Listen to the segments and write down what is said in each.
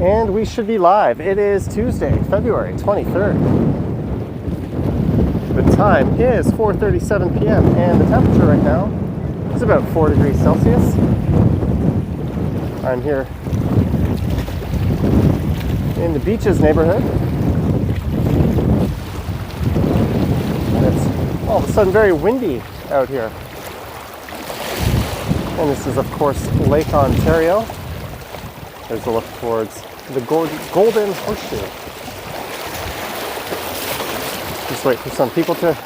And we should be live. It is Tuesday, February 23rd. The time is 4:37 p.m. and the temperature right now is about 4 degrees Celsius. I'm here in the Beaches neighborhood. And it's all of a sudden very windy out here. And this is, of course, Lake Ontario. There's a look towards the Golden Horseshoe. Just wait for some people to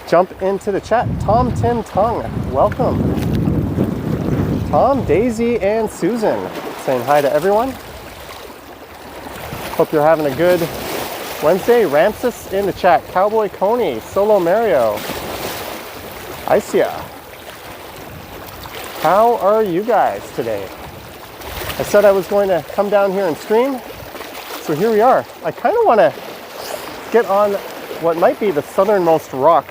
jump into the chat. Tom, Tim, Tung, welcome. Tom, Daisy, and Susan saying hi to everyone. Hope you're having a good Wednesday. Ramses in the chat. Cowboy Coney, Solo Mario, Isia. How are you guys today? I said I was going to come down here and stream, so here we are. I kind of want to get on what might be the southernmost rock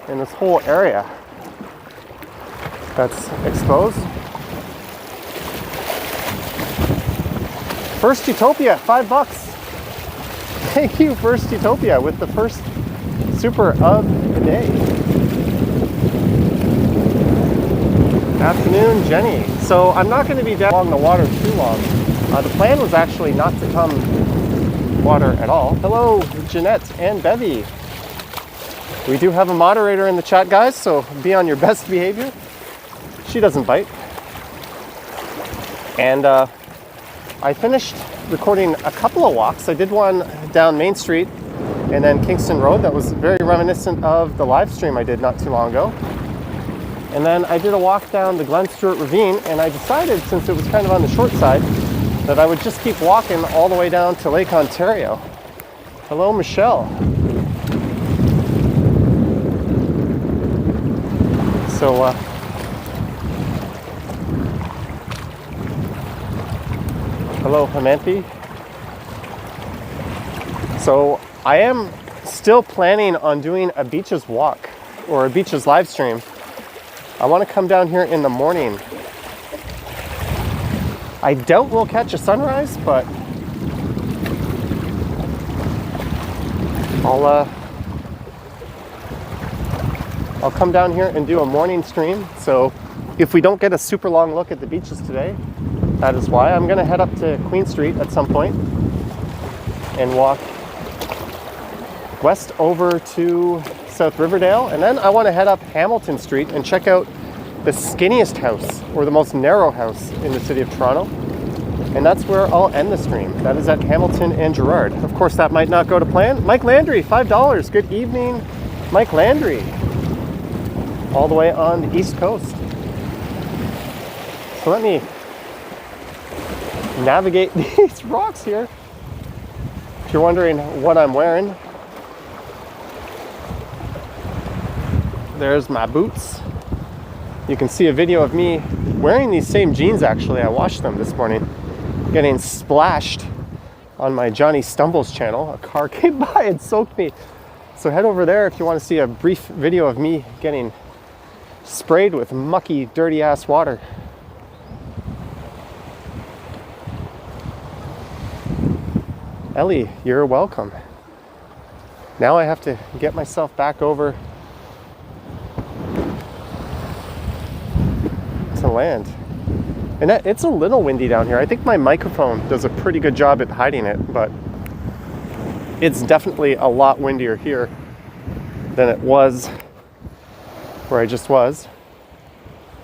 in this whole area that's exposed. First Utopia, $5. Thank you, First Utopia, with the first super of the day. Afternoon, Jenny. So I'm not going to be down along the water too long. The plan was actually not to come water at all. Hello, Jeanette and Bevy. We do have a moderator in the chat, guys, so be on your best behavior. She doesn't bite. And I finished recording a couple of walks. I did one down Main Street and then Kingston Road that was very reminiscent of the live stream I did not too long ago. And then I did a walk down the Glen Stewart Ravine, and I decided, since it was kind of on the short side, that I would just keep walking all the way down to Lake Ontario. Hello, Michelle. So, hello, Hamanthi. So, I am still planning on doing a beaches walk or a beaches live stream. I want to come down here in the morning. I doubt we'll catch a sunrise, but I'll come down here and do a morning stream. So if we don't get a super long look at the beaches today, that is why. I'm going to head up to Queen Street at some point and walk west over to South Riverdale, and then I want to head up Hamilton Street and check out the skinniest house, or the most narrow house in the city of Toronto, and that's where I'll end the stream. That is at Hamilton and Gerrard. Of course, that might not go to plan. Mike Landry, $5. Good evening, Mike Landry, all the way on the East Coast. So let me navigate these rocks here. If you're wondering what I'm wearing, there's my boots. You can see a video of me wearing these same jeans, actually. I washed them this morning, getting splashed on my Johnny Stumbles channel. A car came by and soaked me. So head over there if you want to see a brief video of me getting sprayed with mucky, dirty ass water. Ellie, you're welcome. Now I have to get myself back over to land. And it's a little windy down here. I think my microphone does a pretty good job at hiding it, but it's definitely a lot windier here than it was where I just was.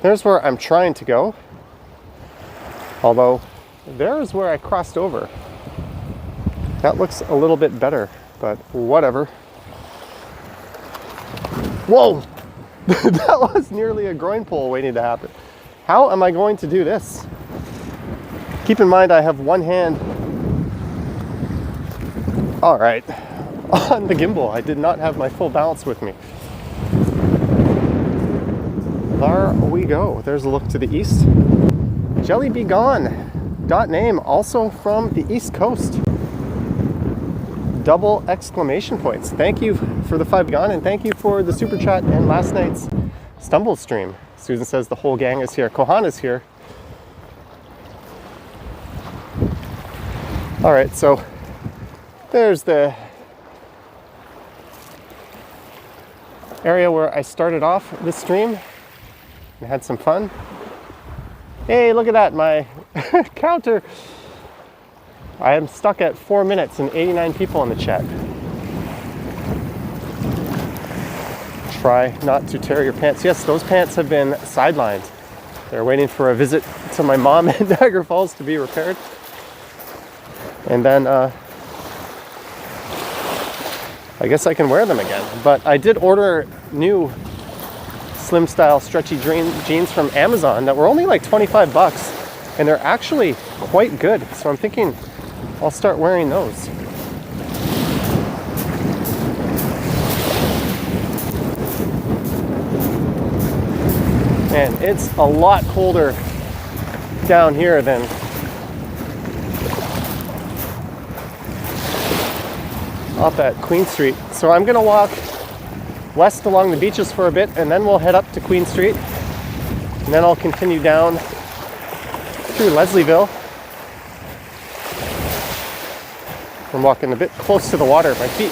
There's where I'm trying to go. Although, there's where I crossed over. That looks a little bit better, but whatever. Whoa! That was nearly a groin pull waiting to happen. How am I going to do this? Keep in mind I have one hand, all right, on the gimbal. I did not have my full balance with me. There we go. There's a look to the east. Jelly Be Gone. .name, also from the East Coast. Double exclamation points. Thank you for the $5 gone, and thank you for the super chat and last night's Stumble stream. Susan says the whole gang is here. Kohan is here. All right, so there's the area where I started off this stream and had some fun. Hey, look at that, my counter. I am stuck at 4 minutes and 89 people in the chat. Try not to tear your pants. Yes, those pants have been sidelined. They're waiting for a visit to my mom in Niagara Falls to be repaired. And then I guess I can wear them again. But I did order new slim style stretchy jeans from Amazon that were only like 25 bucks. And they're actually quite good. So I'm thinking I'll start wearing those. Man, it's a lot colder down here than up at Queen Street. So I'm gonna walk west along the beaches for a bit, and then we'll head up to Queen Street. And then I'll continue down through Leslieville. I'm walking a bit close to the water. My feet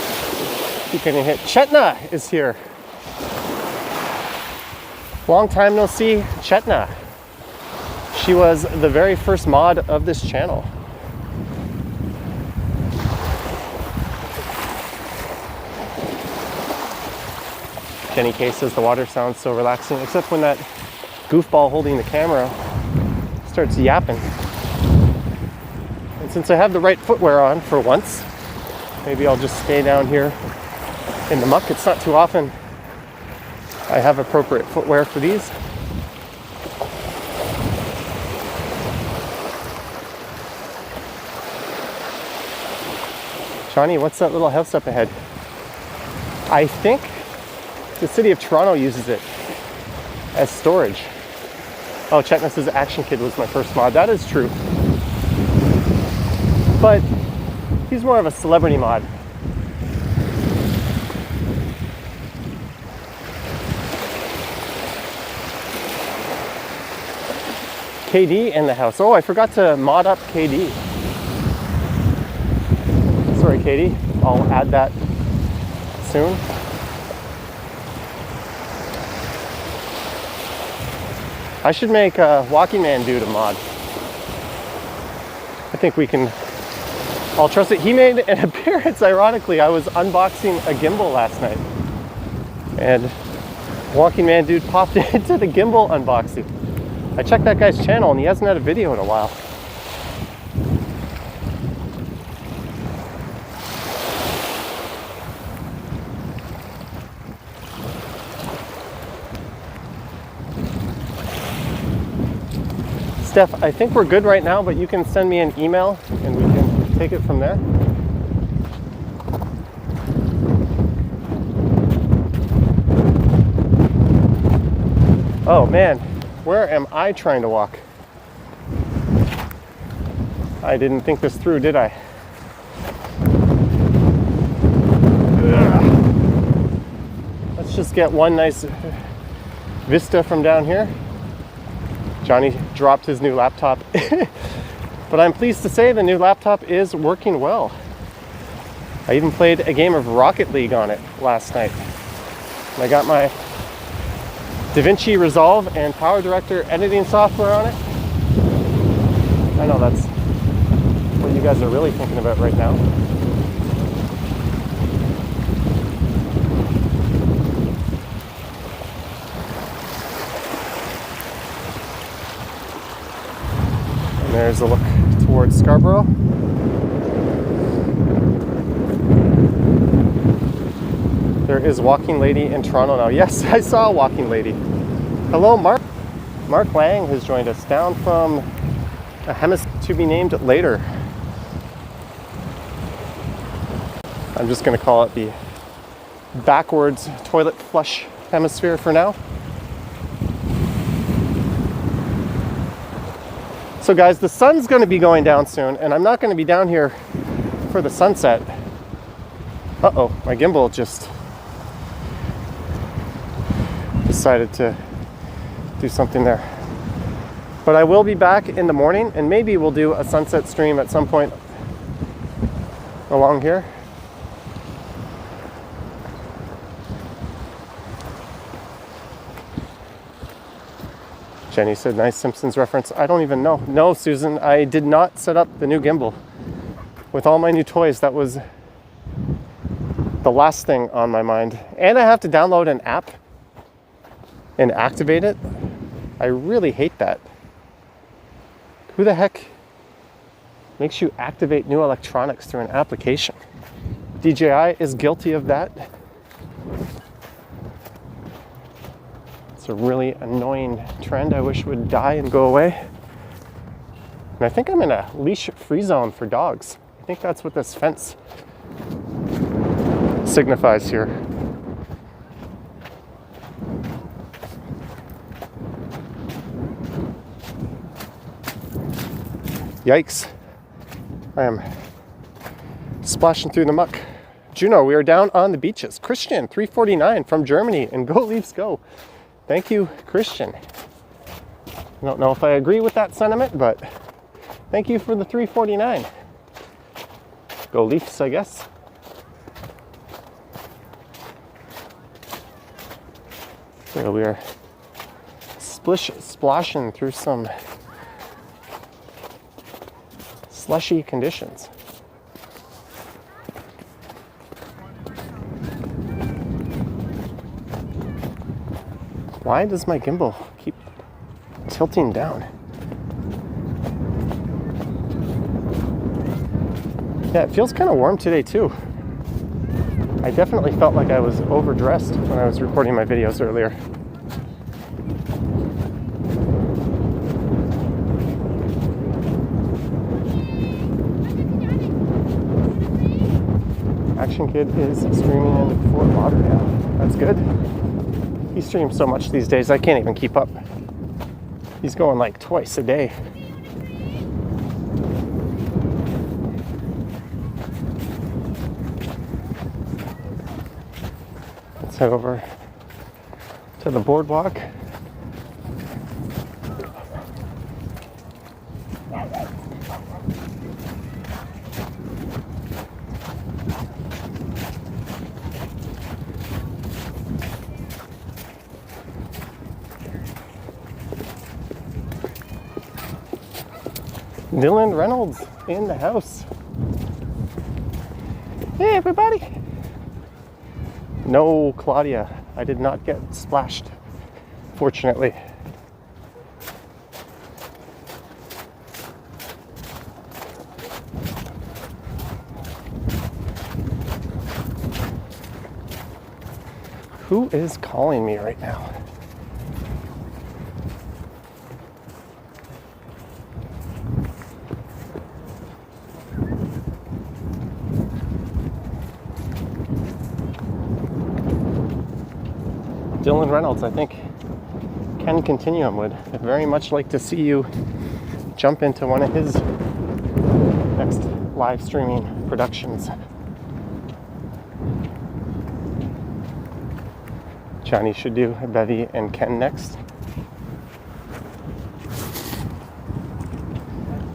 keep getting hit. Chetna is here. Long time no see, Chetna. She was the very first mod of this channel. Jenny K says the water sounds so relaxing, except when that goofball holding the camera starts yapping. And since I have the right footwear on for once, maybe I'll just stay down here in the muck. It's not too often I have appropriate footwear for these. Johnny, what's that little house up ahead? I think the city of Toronto uses it as storage. Oh, Chetna says Action Kid was my first mod. That is true. But he's more of a celebrity mod. KD in the house. Oh, I forgot to mod up KD. Sorry, KD. I'll add that soon. I should make a Walking Man dude a mod. I think we can all trust it. He made an appearance, ironically. I was unboxing a gimbal last night. And Walking Man dude popped into the gimbal unboxing. I checked that guy's channel and he hasn't had a video in a while. Steph, I think we're good right now, but you can send me an email and we can take it from there. Oh man, where am I trying to walk? I didn't think this through, did I? Ugh. Let's just get one nice vista from down here. Johnny dropped his new laptop. But I'm pleased to say the new laptop is working well. I even played a game of Rocket League on it last night. I got my DaVinci Resolve and Power Director editing software on it. I know that's what you guys are really thinking about right now. And there's a look towards Scarborough. There is Walking Lady in Toronto now. Yes, I saw a Walking Lady. Hello, Mark. Mark Lang has joined us down from a hemisphere to be named later. I'm just going to call it the backwards toilet flush hemisphere for now. So guys, the sun's going to be going down soon, and I'm not going to be down here for the sunset. Uh-oh, my gimbal just decided to do something there. But I will be back in the morning, and maybe we'll do a sunset stream at some point along here. Jenny said, nice Simpsons reference. I don't even know. No, Susan, I did not set up the new gimbal. With all my new toys, that was the last thing on my mind. And I have to download an app and activate it. I really hate that. Who the heck makes you activate new electronics through an application? DJI is guilty of that. It's a really annoying trend I wish would die and go away. And I think I'm in a leash-free zone for dogs. I think that's what this fence signifies here. Yikes. I am splashing through the muck. Juno, we are down on the beaches. Christian, 349 from Germany, and go Leafs go. Thank you, Christian. I don't know if I agree with that sentiment, but thank you for the 349. Go Leafs, I guess. So we are splashing through some slushy conditions. Why does my gimbal keep tilting down? Yeah, it feels kind of warm today too. I definitely felt like I was overdressed when I was recording my videos earlier. Action Kid is streaming in Fort Lauderdale. That's good. He streams so much these days, I can't even keep up. He's going like twice a day. Let's head over to the boardwalk. Dylan Reynolds in the house. Hey, everybody. No, Claudia, I did not get splashed, fortunately. Who is calling me right now? Dylan Reynolds, I think Ken Continuum would very much like to see you jump into one of his next live streaming productions. Johnny should do Bevy and Ken next.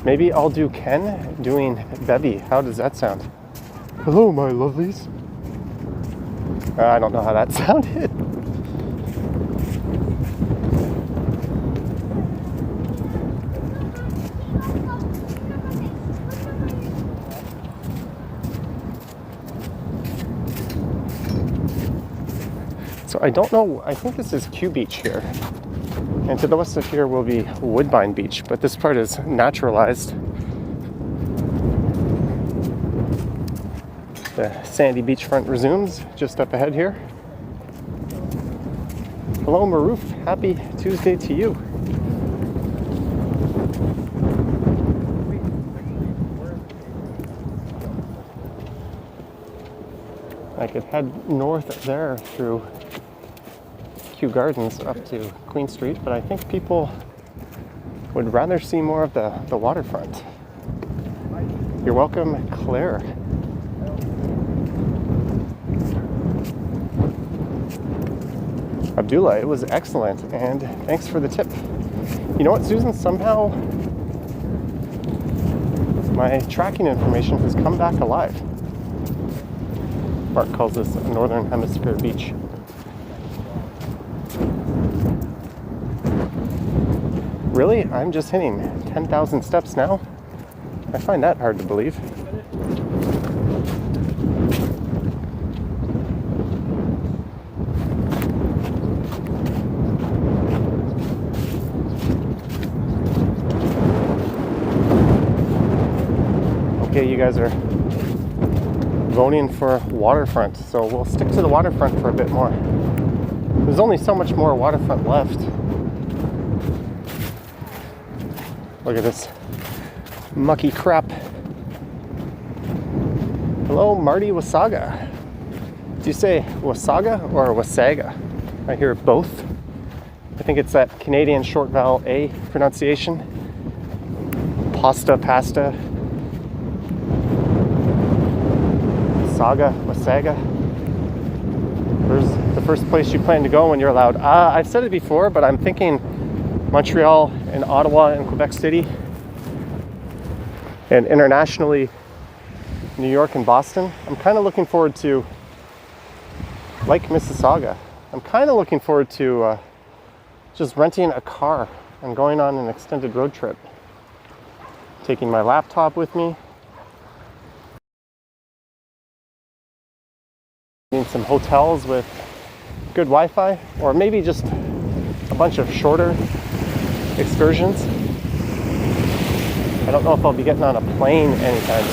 Maybe I'll do Ken doing Bevy. How does that sound? Hello, my lovelies. I don't know how that sounded. So I don't know, I think this is Q Beach here. And to the west of here will be Woodbine Beach, but this part is naturalized. The sandy beachfront resumes just up ahead here. Hello, Maroof. Happy Tuesday to you. I could head north there through Kew Gardens up to Queen Street, but I think people would rather see more of the waterfront. You're welcome, Claire. Abdullah, it was excellent, and thanks for the tip. You know what, Susan? Somehow my tracking information has come back alive. Mark calls this a Northern Hemisphere beach. Really? I'm just hitting 10,000 steps now? I find that hard to believe. Okay, you guys are voting for waterfront, so we'll stick to the waterfront for a bit more. There's only so much more waterfront left. Look at this mucky crap. Hello, Marty Wasaga. Do you say Wasaga or Wasaga? I hear both. I think it's that Canadian short vowel A pronunciation. Pasta, pasta. Wasaga, Wasaga. Where's the first place you plan to go when you're allowed? I've said it before, but I'm thinking Montreal and Ottawa and Quebec City, and internationally New York and Boston. I'm kind of looking forward to, like Mississauga, I'm kind of looking forward to just renting a car and going on an extended road trip, taking my laptop with me, in some hotels with good Wi-Fi, or maybe just a bunch of shorter excursions. I don't know if I'll be getting on a plane anytime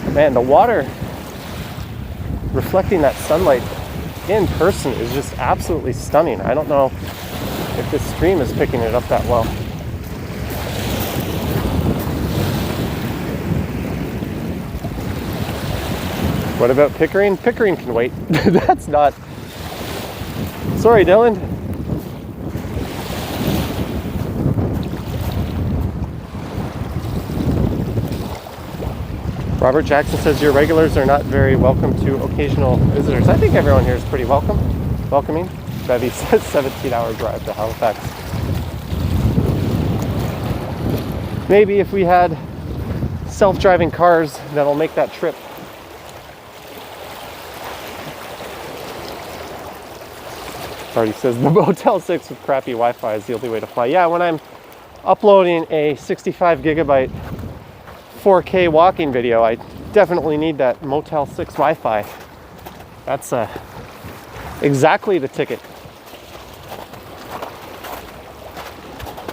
soon. Man, the water reflecting that sunlight in person is just absolutely stunning. I don't know if this stream is picking it up that well. What about Pickering? Pickering can wait. That's not... Sorry, Dylan. Robert Jackson says your regulars are not very welcome to occasional visitors. I think everyone here is pretty welcoming. Bevy says 17-hour drive to Halifax. Maybe if we had self-driving cars that'll make that trip. Already says the Motel 6 with crappy Wi-Fi is the only way to fly. Yeah, when I'm uploading a 65 gigabyte 4K walking video, I definitely need that Motel 6 Wi-Fi. That's exactly the ticket.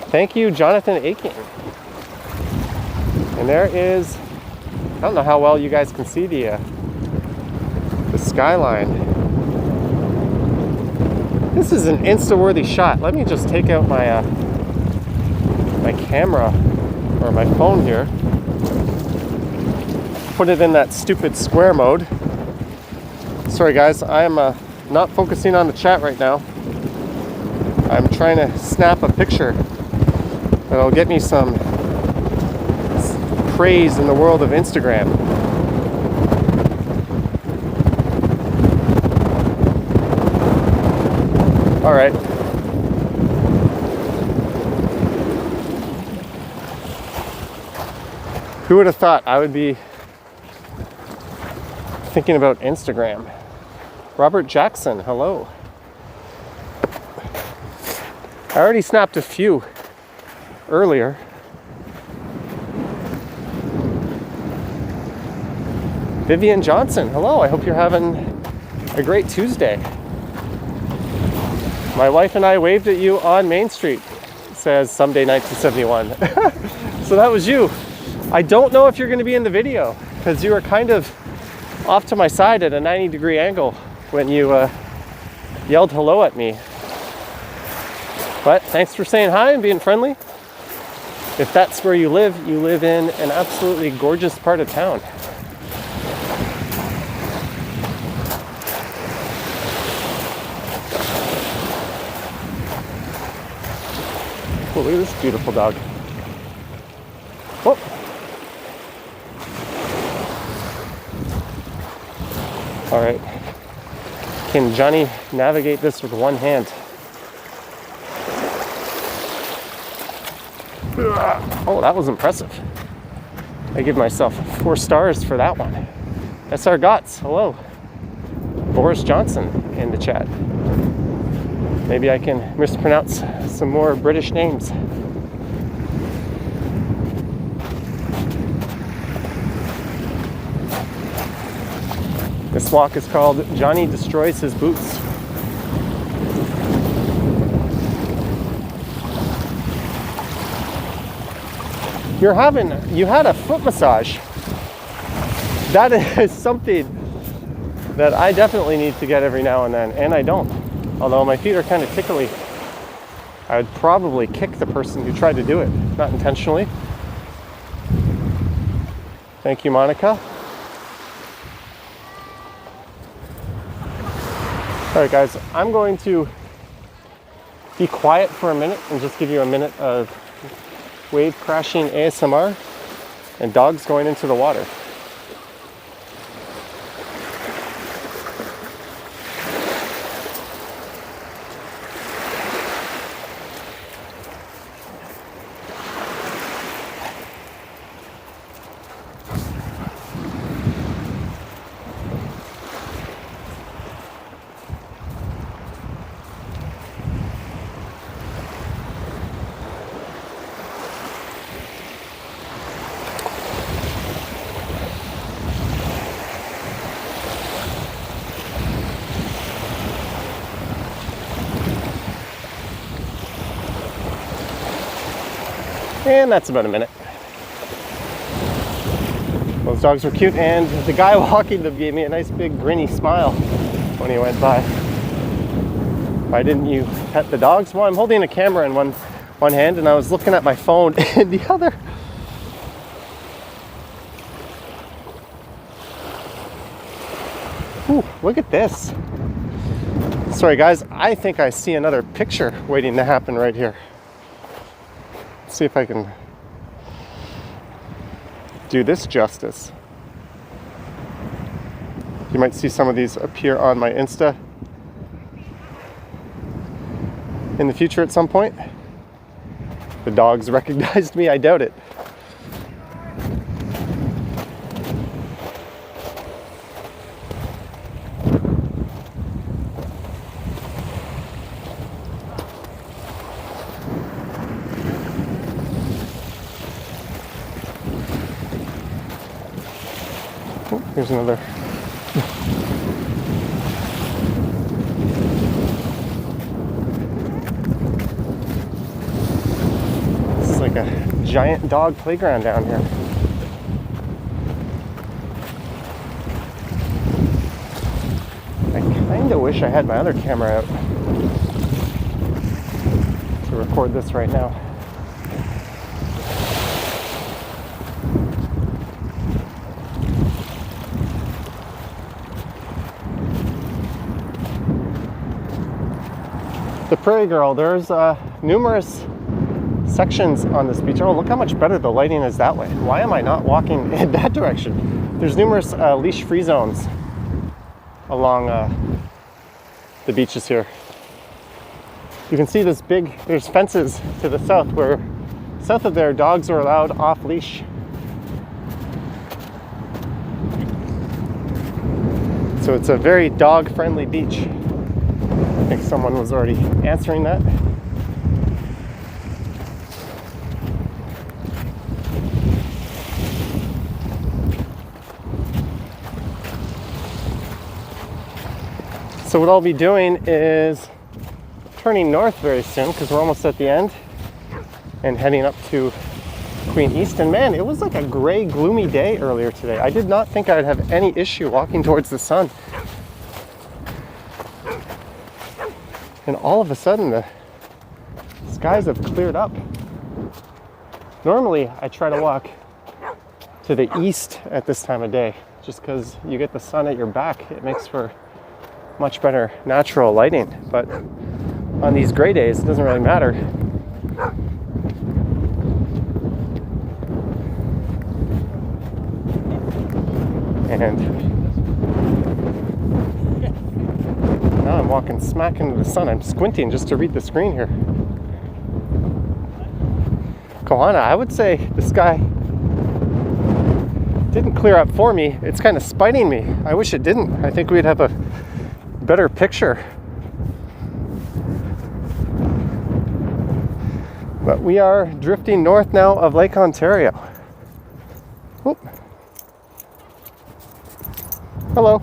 Thank you, Jonathan Aiken. And there is, I don't know how well you guys can see the skyline. This is an Insta-worthy shot. Let me just take out my my camera or my phone here. Put it in that stupid square mode. Sorry guys, I am not focusing on the chat right now. I'm trying to snap a picture that'll get me some praise in the world of Instagram. All right. Who would have thought I would be thinking about Instagram? Robert Jackson, hello. I already snapped a few earlier. Vivian Johnson, hello. I hope you're having a great Tuesday. My wife and I waved at you on Main Street, says someday 1971. So that was you. I don't know if you're going to be in the video because you were kind of off to my side at a 90-degree angle when you yelled hello at me. But thanks for saying hi and being friendly. If that's where you live in an absolutely gorgeous part of town. Oh, look at this beautiful dog. Whoop. All right. Can Johnny navigate this with one hand? Oh, that was impressive. I give myself 4 stars for that one. SR Gotts, hello. Boris Johnson in the chat. Maybe I can mispronounce some more British names. This walk is called Johnny Destroys His Boots. You had a foot massage. That is something that I definitely need to get every now and then, and I don't. Although my feet are kind of tickly. I would probably kick the person who tried to do it, not intentionally. Thank you, Monica. Alright guys, I'm going to be quiet for a minute and just give you a minute of wave crashing ASMR and dogs going into the water. And that's about a minute. Those dogs were cute, and the guy walking them gave me a nice big grinny smile when he went by. Why didn't you pet the dogs? Well, I'm holding a camera in one hand, and I was looking at my phone in the other. Ooh, look at this. Sorry guys, I think I see another picture waiting to happen right here. See if I can do this justice. You might see some of these appear on my Insta in the future at some point. The dogs recognized me, I doubt it. Here's another. This is like a giant dog playground down here. I kind of wish I had my other camera out to record this right now. The Prairie Girl, there's numerous sections on this beach. Oh, look how much better the lighting is that way. Why am I not walking in that direction? There's numerous leash-free zones along the beaches here. You can see there's fences to the south where south of there, dogs are allowed off leash. So it's a very dog-friendly beach. I think someone was already answering that. So what I'll be doing is turning north very soon because we're almost at the end and heading up to Queen East. And man, it was like a gray, gloomy day earlier today. I did not think I would have any issue walking towards the sun. And all of a sudden, the skies have cleared up. Normally, I try to walk to the east at this time of day, just because you get the sun at your back. It makes for much better natural lighting. But on these gray days, it doesn't really matter. And now I'm walking smack into the sun. I'm squinting just to read the screen here. Kohana, I would say the sky didn't clear up for me. It's kind of spiting me. I wish it didn't. I think we'd have a better picture. But we are drifting north now of Lake Ontario. Whoop. Hello.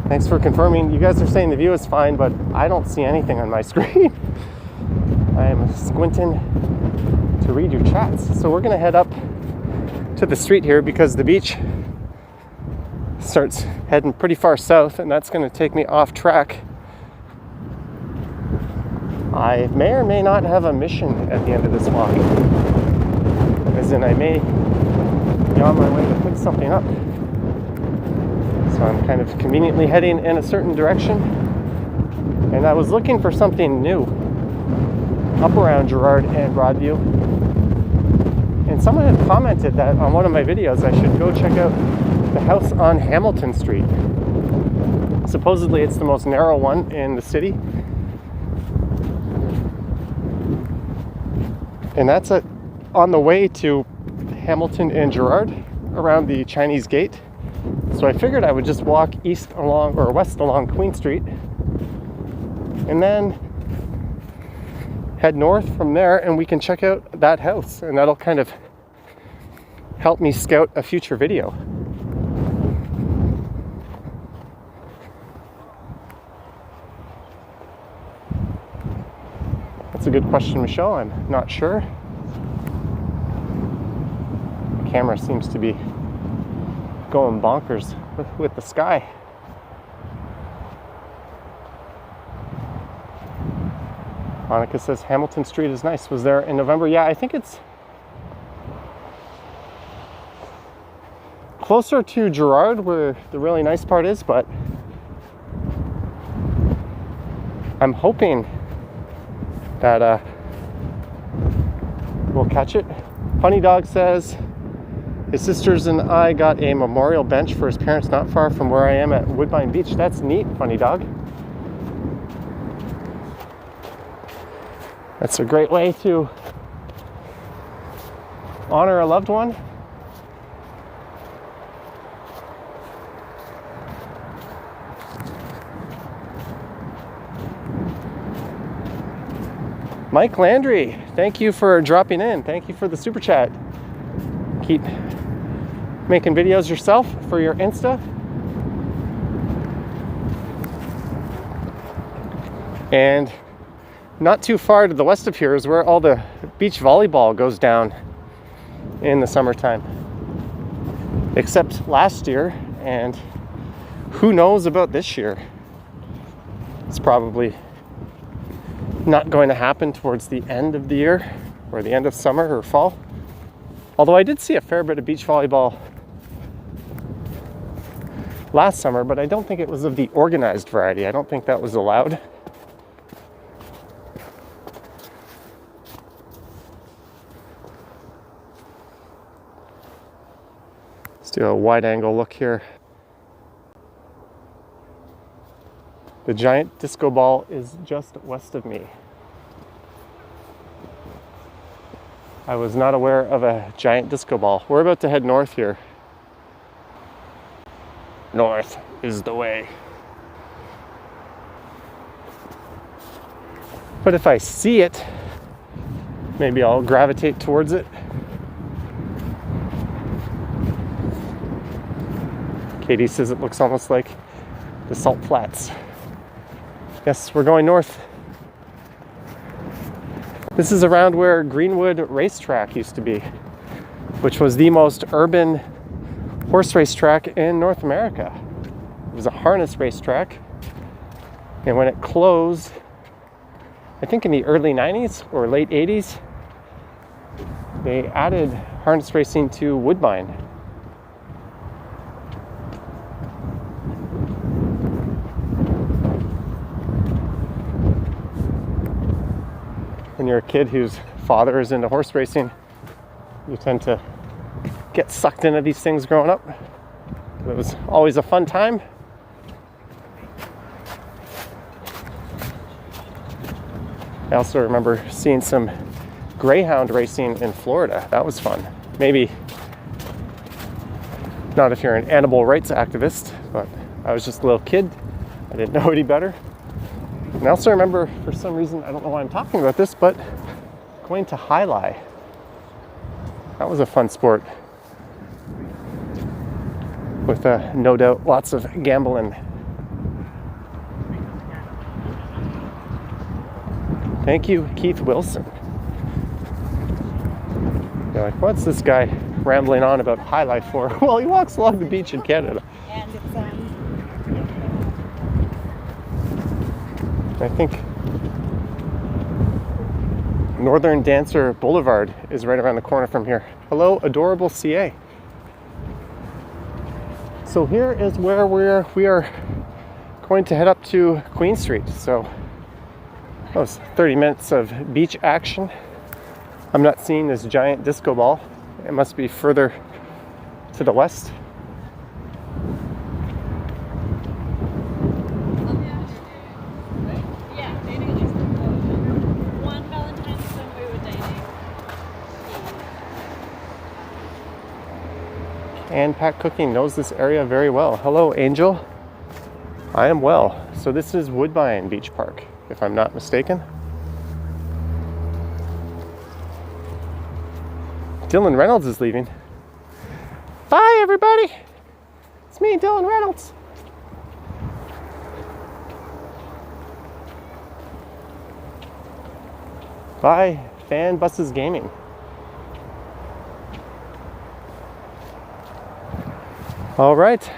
Thanks for confirming. You guys are saying the view is fine, but I don't see anything on my screen. I am squinting to read your chats. So we're gonna head up to the street here because the beach starts heading pretty far south, and that's gonna take me off track. I may or may not have a mission at the end of this walk, as in I may be on my way to put something up. So I'm kind of conveniently heading in a certain direction, and I was looking for something new up around Girard and Broadview, and someone had commented that on one of my videos I should go check out the house on Hamilton Street. Supposedly it's the most narrow one in the city, and that's on the way to Hamilton and Girard around the Chinese Gate. So I figured I would just walk east along or west along Queen Street and then head north from there, and we can check out that house, and that'll kind of help me scout a future video. That's a good question, Michelle. I'm not sure. The camera seems to be going bonkers with the sky. Monica says Hamilton Street is nice. Was there in November? Yeah, I think it's closer to Girard where the really nice part is, but I'm hoping that we'll catch it. Funny Dog says his sisters and I got a memorial bench for his parents not far from where I am at Woodbine Beach. That's neat, Funny Dog. That's a great way to honor a loved one. Mike Landry, thank you for dropping in. Thank you for the super chat. Keep making videos yourself for your Insta. And not too far to the west of here is where all the beach volleyball goes down in the summertime. Except last year, and who knows about this year. It's probably not going to happen towards the end of the year or the end of summer or fall. Although I did see a fair bit of beach volleyball last summer, but I don't think it was of the organized variety. I don't think that was allowed. Let's do a wide angle look here. The giant disco ball is just west of me. I was not aware of a giant disco ball. We're about to head north here. North is the way. But if I see it, maybe I'll gravitate towards it. Katie says it looks almost like the Salt Flats. Yes, we're going north. This is around where Greenwood Racetrack used to be, which was the most urban horse racetrack in North America. It was a harness racetrack, and when it closed, I think in the early 90s or late 80s, they added harness racing to Woodbine. When you're a kid whose father is into horse racing, you tend to get sucked into these things growing up. It was always a fun time. I also remember seeing some greyhound racing in Florida. That was fun. Maybe not if you're an animal rights activist, but I was just a little kid. I didn't know any better. And I also remember, for some reason, I don't know why I'm talking about this, but going to Highlight. That was a fun sport. With no doubt lots of gambling. Thank you, Keith Wilson. You're like, what's this guy rambling on about Highlight for? Well, he walks along the beach in Canada. And it's I think Northern Dancer Boulevard is right around the corner from here. Hello, adorable CA. So here is where we are going to head up to Queen Street. So that was 30 minutes of beach action. I'm not seeing this giant disco ball. It must be further to the west. yeah, dating at least one Valentine's when we were dating. And Pat Cooking knows this area very well. Hello, Angel. I am well. So this is Woodbine Beach Park, if I'm not mistaken. Dylan Reynolds is leaving. Bye, everybody. It's me, Dylan Reynolds. Bye, Fan Buses Gaming. All right.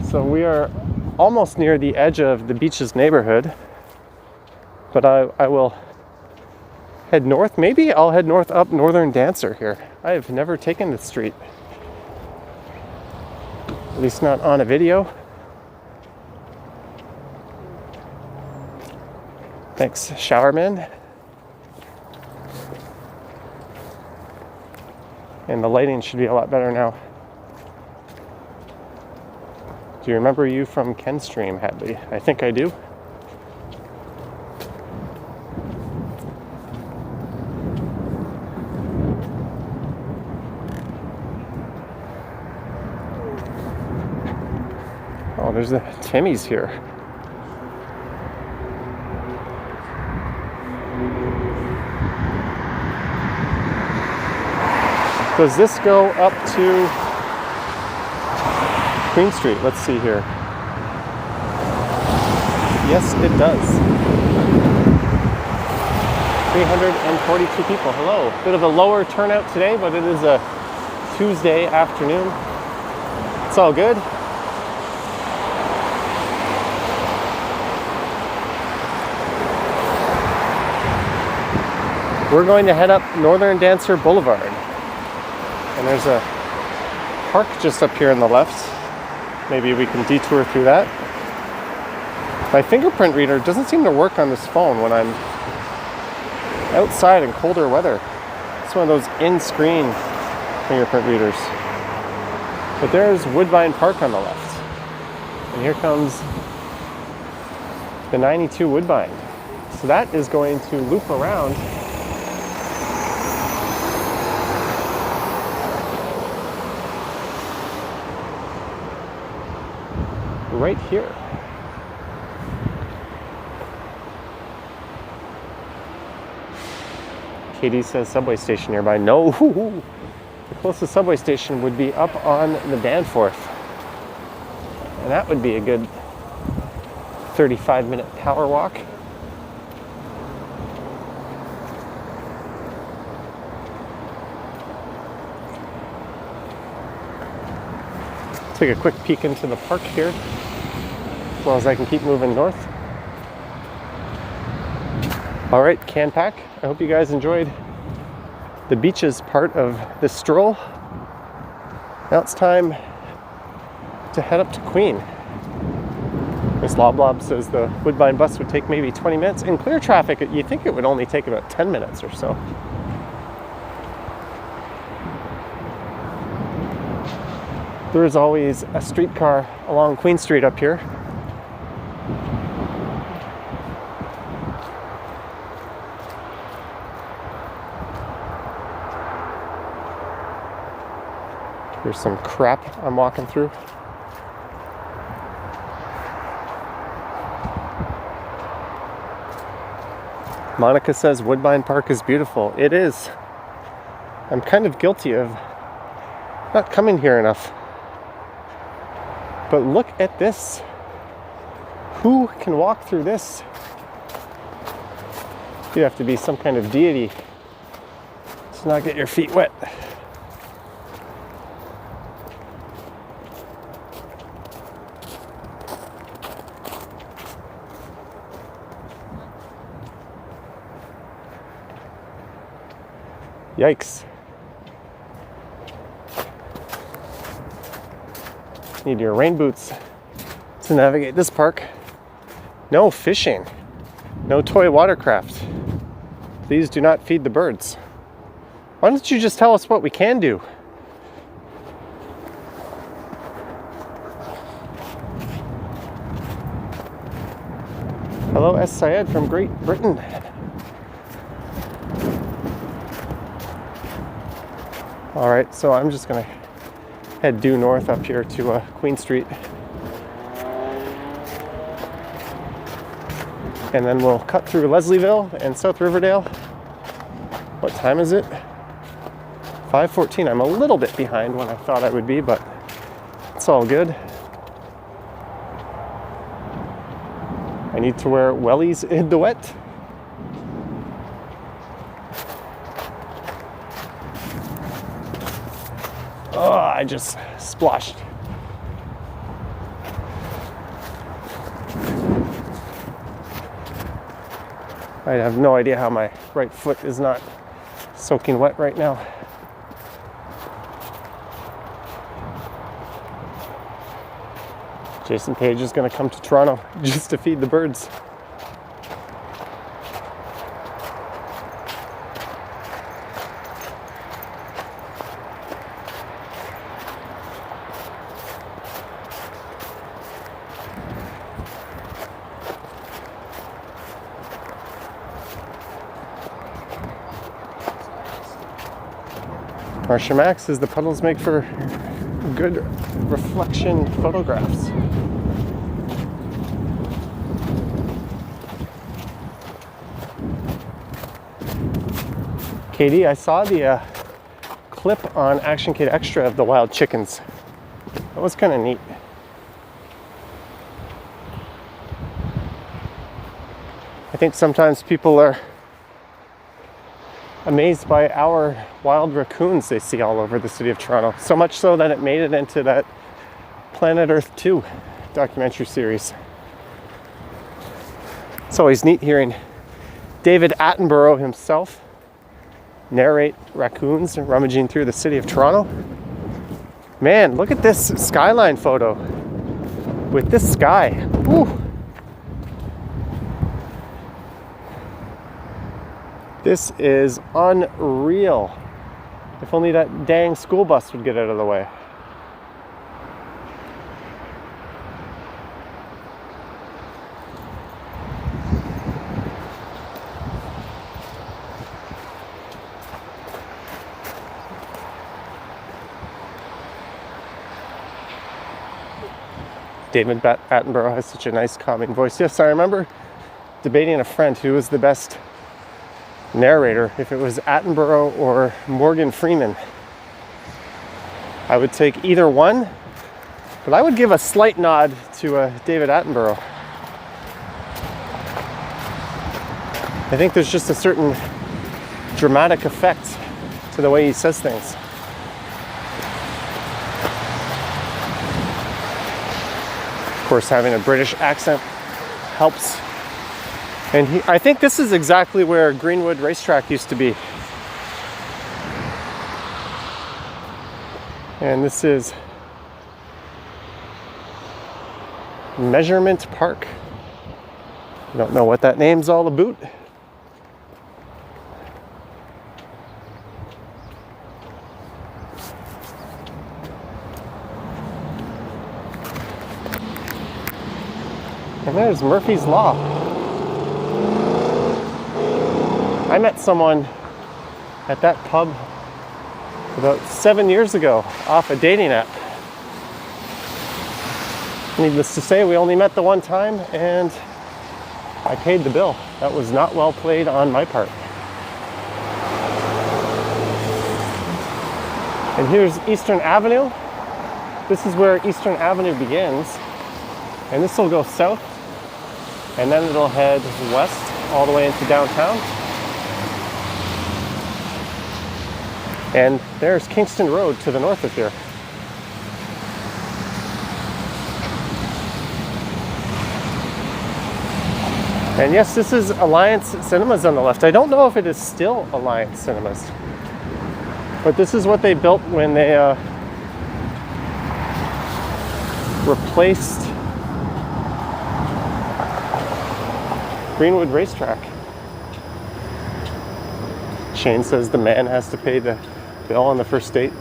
So we are almost near the edge of the beach's neighborhood, but I will head north. Maybe I'll head north up Northern Dancer here. I have never taken this street, at least not on a video. Thanks, Showerman. And the lighting should be a lot better now. Do you remember you from Kenstream, Hadley? I think I do. Oh, there's the Timmy's here. Does this go up to Queen Street? Let's see here. Yes, it does. 342 people. Hello. Bit of a lower turnout today, but it is a Tuesday afternoon. It's all good. We're going to head up Northern Dancer Boulevard. And there's a park just up here on the left. Maybe we can detour through that. My fingerprint reader doesn't seem to work on this phone when I'm outside in colder weather. It's one of those in-screen fingerprint readers. But there's Woodbine Park on the left. And here comes the 92 Woodbine. So that is going to loop around right here. Katie says subway station nearby. No, the closest subway station would be up on the Danforth. And that would be a good 35-minute power walk. Take a quick peek into the park here, as long as I can keep moving north. All right, Canpack, I hope you guys enjoyed the beaches part of this stroll. Now it's time to head up to Queen. Miss Loblob says the Woodbine bus would take maybe 20 minutes. In clear traffic, you'd think it would only take about 10 minutes or so. There is always a streetcar along Queen Street up here. There's some crap I'm walking through. Monica says Woodbine Park is beautiful. It is. I'm kind of guilty of not coming here enough. But look at this. Who can walk through this? You have to be some kind of deity to not get your feet wet. Yikes. Need your rain boots to navigate this park. No fishing. No toy watercraft. Please do not feed the birds. Why don't you just tell us what we can do? Hello, S. Syed from Great Britain. All right, so I'm just gonna head due north up here to Queen Street. And then we'll cut through Leslieville and South Riverdale. What time is it? 5:14. I'm a little bit behind when I thought I would be, but it's all good. I need to wear wellies in the wet. Oh, I just splashed. I have no idea how my right foot is not soaking wet right now. Jason Page is going to come to Toronto just to feed the birds. Marsha Max says the puddles make for good reflection photographs. Katie, I saw the clip on Action Kid Extra of the wild chickens. That was kind of neat. I think sometimes people are amazed by our wild raccoons they see all over the city of Toronto. So much so that it made it into that Planet Earth 2 documentary series. It's always neat hearing David Attenborough himself narrate raccoons rummaging through the city of Toronto. Man, look at this skyline photo with this sky. Woo. This is unreal. If only that dang school bus would get out of the way. David Attenborough has such a nice calming voice. Yes, I remember debating a friend who was the best narrator, if it was Attenborough or Morgan Freeman. I would take either one, but I would give a slight nod to David Attenborough. I think there's just a certain dramatic effect to the way he says things. Of course, having a British accent helps. And I think this is exactly where Greenwood Racetrack used to be. And this is Measurement Park. I don't know what that name's all about. And there's Murphy's Law. I met someone at that pub about 7 years ago off a dating app. Needless to say, we only met the one time and I paid the bill. That was not well played on my part. And here's Eastern Avenue. This is where Eastern Avenue begins. And this will go south and then it'll head west all the way into downtown. And there's Kingston Road to the north of here. And yes, this is Alliance Cinemas on the left. I don't know if it is still Alliance Cinemas, but this is what they built when they replaced Greenwood Racetrack. Shane says the man has to pay the bill on the first date.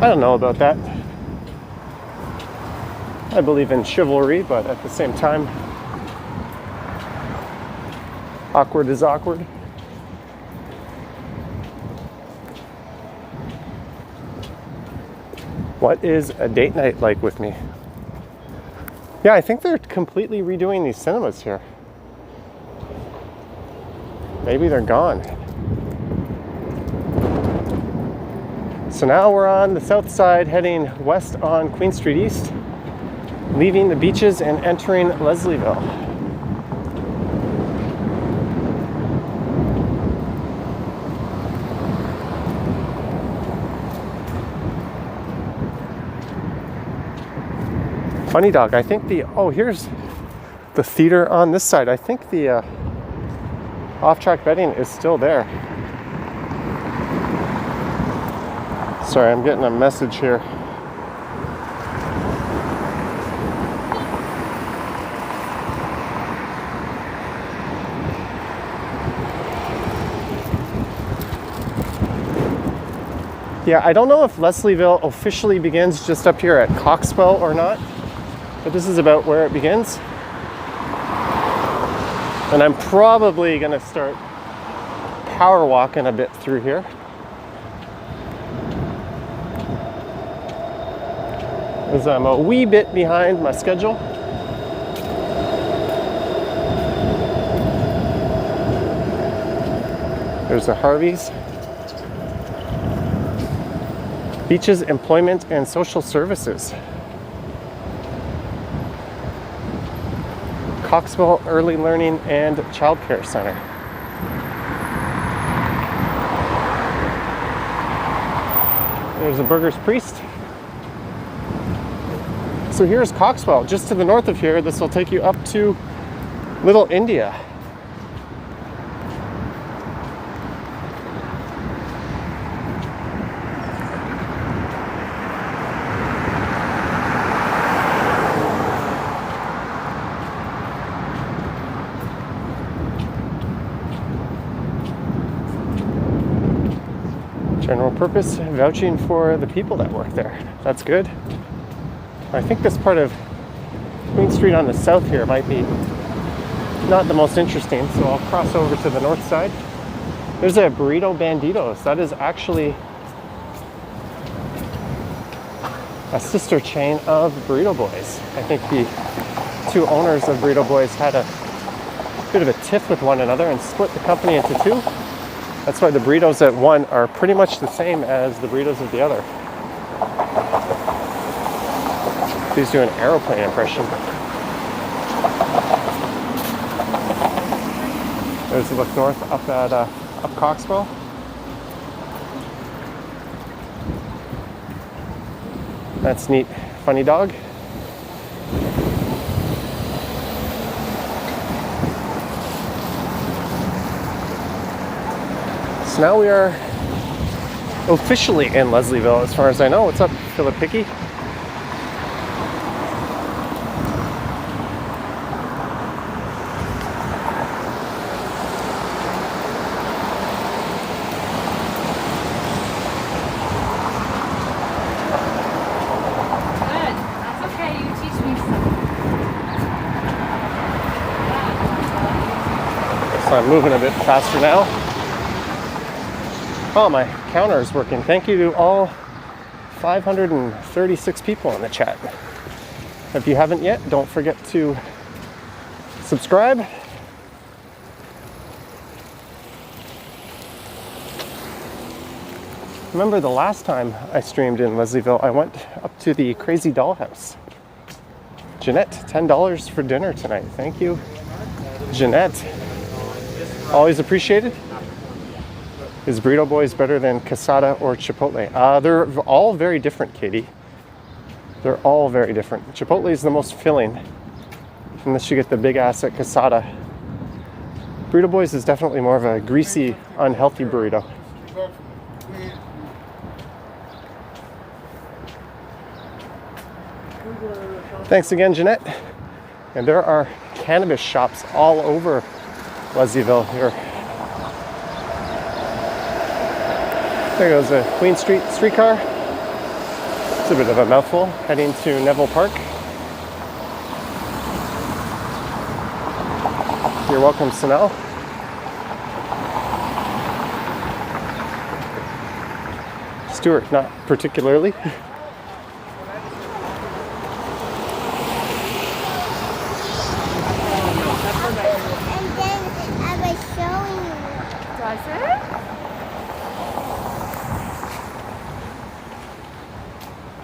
I don't know about that. I believe in chivalry, but at the same time, awkward is awkward. What is a date night like with me? Yeah, I think they're completely redoing these cinemas here. Maybe they're gone. So now we're on the south side heading west on Queen Street East, leaving the beaches and entering Leslieville. Funny dog, I think here's the theater on this side. I think the off-track betting is still there. Sorry, I'm getting a message here. Yeah, I don't know if Leslieville officially begins just up here at Coxwell or not, but this is about where it begins. And I'm probably gonna start power walking a bit through here. As I'm a wee bit behind my schedule. There's the Harveys. Beaches, Employment and Social Services. Coxwell Early Learning and Child Care Center. There's a Burger's Priest. So here's Coxwell. Just to the north of here, this will take you up to Little India. General purpose, vouching for the people that work there. That's good. I think this part of Queen Street on the south here might be not the most interesting, so I'll cross over to the north side. There's a Burrito Banditos. That is actually a sister chain of Burrito Boys. I think the two owners of Burrito Boys had a bit of a tiff with one another and split the company into two. That's why the burritos at one are pretty much the same as the burritos of the other. Please do an aeroplane impression. There's a look north up at up Coxwell. That's neat. Funny dog. So now we are officially in Leslieville, as far as I know. What's up, Philip Hickey? Good. That's okay. You teach me some. So I'm moving a bit faster now. Oh, my counter is working. Thank you to all 536 people in the chat. If you haven't yet, don't forget to subscribe. Remember the last time I streamed in Leslieville, I went up to the Crazy Dollhouse. Jeanette, $10 for dinner tonight. Thank you, Jeanette. Always appreciated. Is Burrito Boys better than Casada or Chipotle? They're all very different, Katie. They're all very different. Chipotle is the most filling, unless you get the big ass at Casada. Burrito Boys is definitely more of a greasy, unhealthy burrito. Thanks again, Jeanette. And there are cannabis shops all over Leslieville here. There goes a Queen Street streetcar. It's a bit of a mouthful, heading to Neville Park. You're welcome, Sanel. Stuart, not particularly.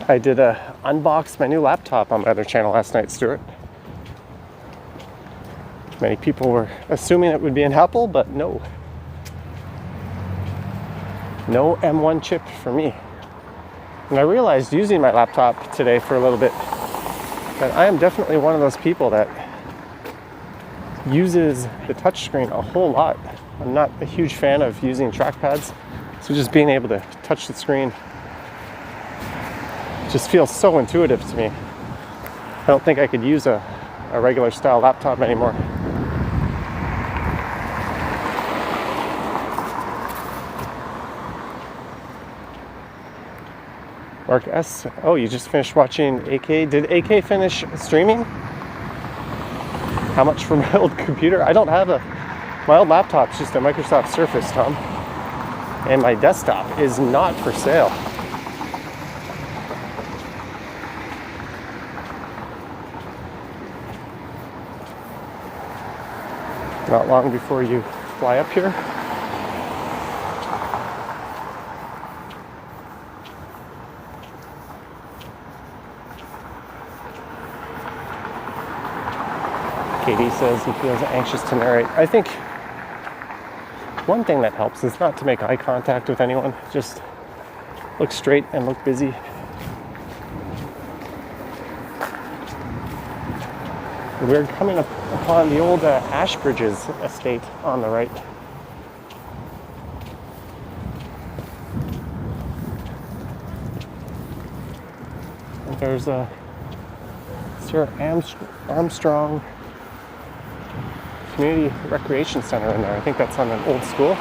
I did unbox my new laptop on my other channel last night, Stuart. Many people were assuming it would be an Apple, but no. No M1 chip for me. And I realized using my laptop today for a little bit that I am definitely one of those people that uses the touchscreen a whole lot. I'm not a huge fan of using trackpads, so just being able to touch the screen just feels so intuitive to me. I don't think I could use a regular style laptop anymore. Mark S. Oh, you just finished watching AK. Did AK finish streaming? How much for my old computer? I don't have my old laptop's just a Microsoft Surface, Tom. And my desktop is not for sale. Not long before you fly up here. Katie says he feels anxious to narrate. I think one thing that helps is not to make eye contact with anyone. Just look straight and look busy. We're coming upon the old Ashbridges estate on the right. And there's a Sir Armstrong Community Recreation Center in there. I think that's on an old school.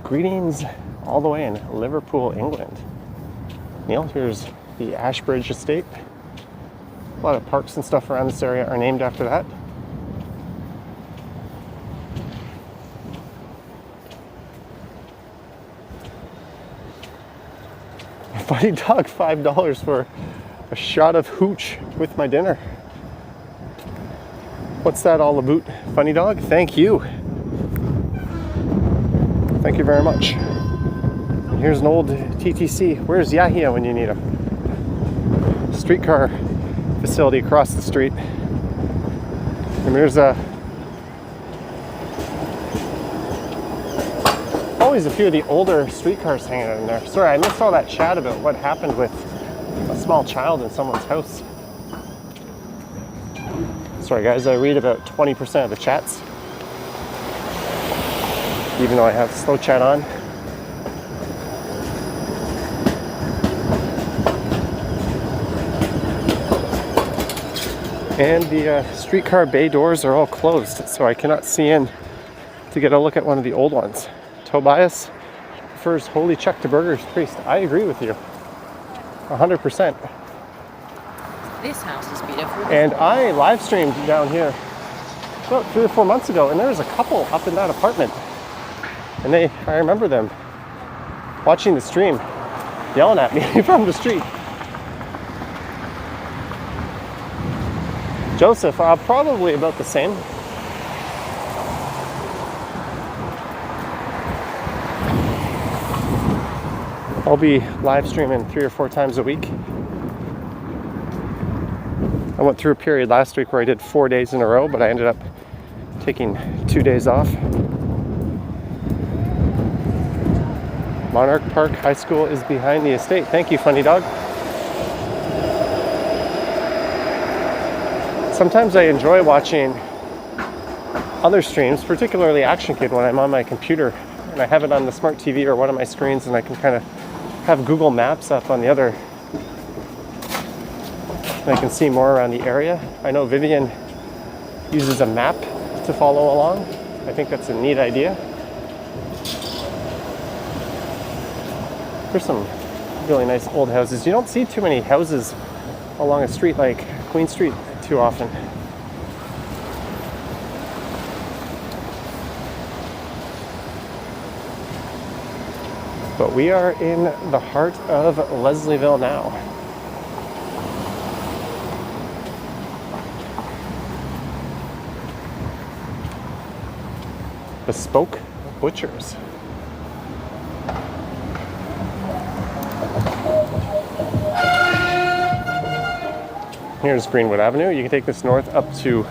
Greetings all the way in Liverpool, England. Neil, here's the Ashbridge Estate. A lot of parks and stuff around this area are named after that. Funny Dog, $5 for a shot of hooch with my dinner. What's that all about, Funny Dog? Thank you. Thank you very much. Here's an old TTC. Where's Yahia when you need him? Streetcar facility across the street. And there's always a few of the older streetcars hanging out in there. Sorry, I missed all that chat about what happened with a small child in someone's house. Sorry guys, I read about 20% of the chats, even though I have slow chat on. And the streetcar bay doors are all closed, so I cannot see in to get a look at one of the old ones. Tobias prefers Holy Chuck to Burgers Priest. I agree with you 100%. This house is beautiful. And I live streamed down here about 3 or 4 months ago, and there was a couple up in that apartment. And I remember them watching the stream, yelling at me from the street. Joseph, probably about the same. I'll be live streaming 3 or 4 times a week. I went through a period last week where I did 4 days in a row, but I ended up taking 2 days off. Monarch Park High School is behind the estate. Thank you, Funny Dog. Sometimes I enjoy watching other streams, particularly Action Kid, when I'm on my computer and I have it on the smart TV or one of my screens, and I can kind of have Google Maps up on the other. And I can see more around the area. I know Vivian uses a map to follow along. I think that's a neat idea. There's some really nice old houses. You don't see too many houses along a street like Queen Street too often. But we are in the heart of Leslieville now. Bespoke Butchers. Here's Greenwood Avenue. You can take this north up to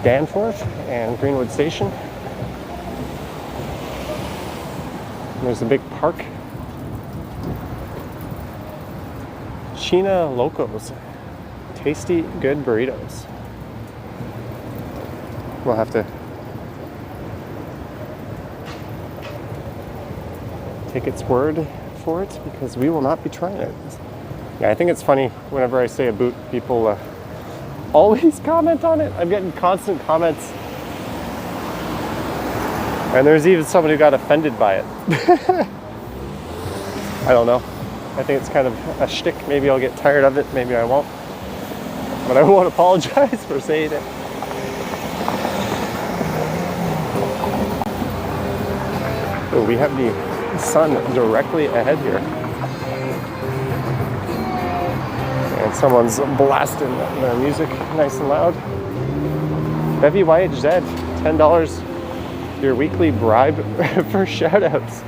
Danforth and Greenwood Station. And there's a big park. China Locos. Tasty, good burritos. We'll have to take its word for it, because we will not be trying it. Yeah, I think it's funny whenever I say a boot, people always comment on it. I'm getting constant comments, and there's even someone who got offended by it. I don't know. I think it's kind of a shtick. Maybe I'll get tired of it, maybe I won't, but I won't apologize for saying it. Oh, we have the sun directly ahead here, and someone's blasting the music nice and loud. Bevy YHZ, $10 your weekly bribe for shoutouts.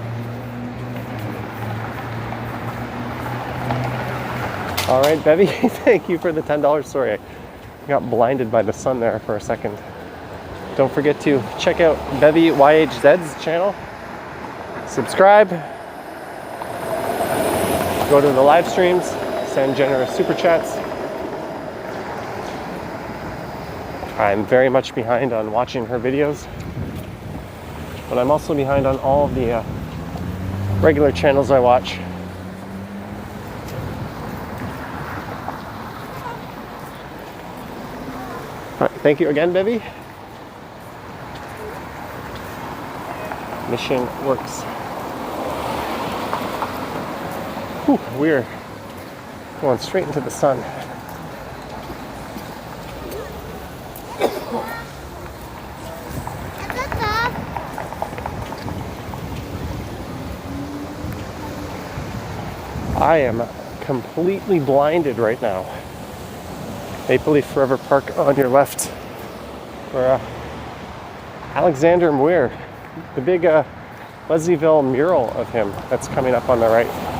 All right, Bevy, thank you for the $10. Sorry, I got blinded by the sun there for a second. Don't forget to check out Bevy YHZ's channel. Subscribe, go to the live streams, send generous super chats. I'm very much behind on watching her videos, but I'm also behind on all of the regular channels I watch. All right, thank you again, Bevy. Mission works. Whew, we're going straight into the sun. I am completely blinded right now. Maple Leaf Forever Park on your left. Where Alexander Muir, the big Leslieville mural of him that's coming up on the right.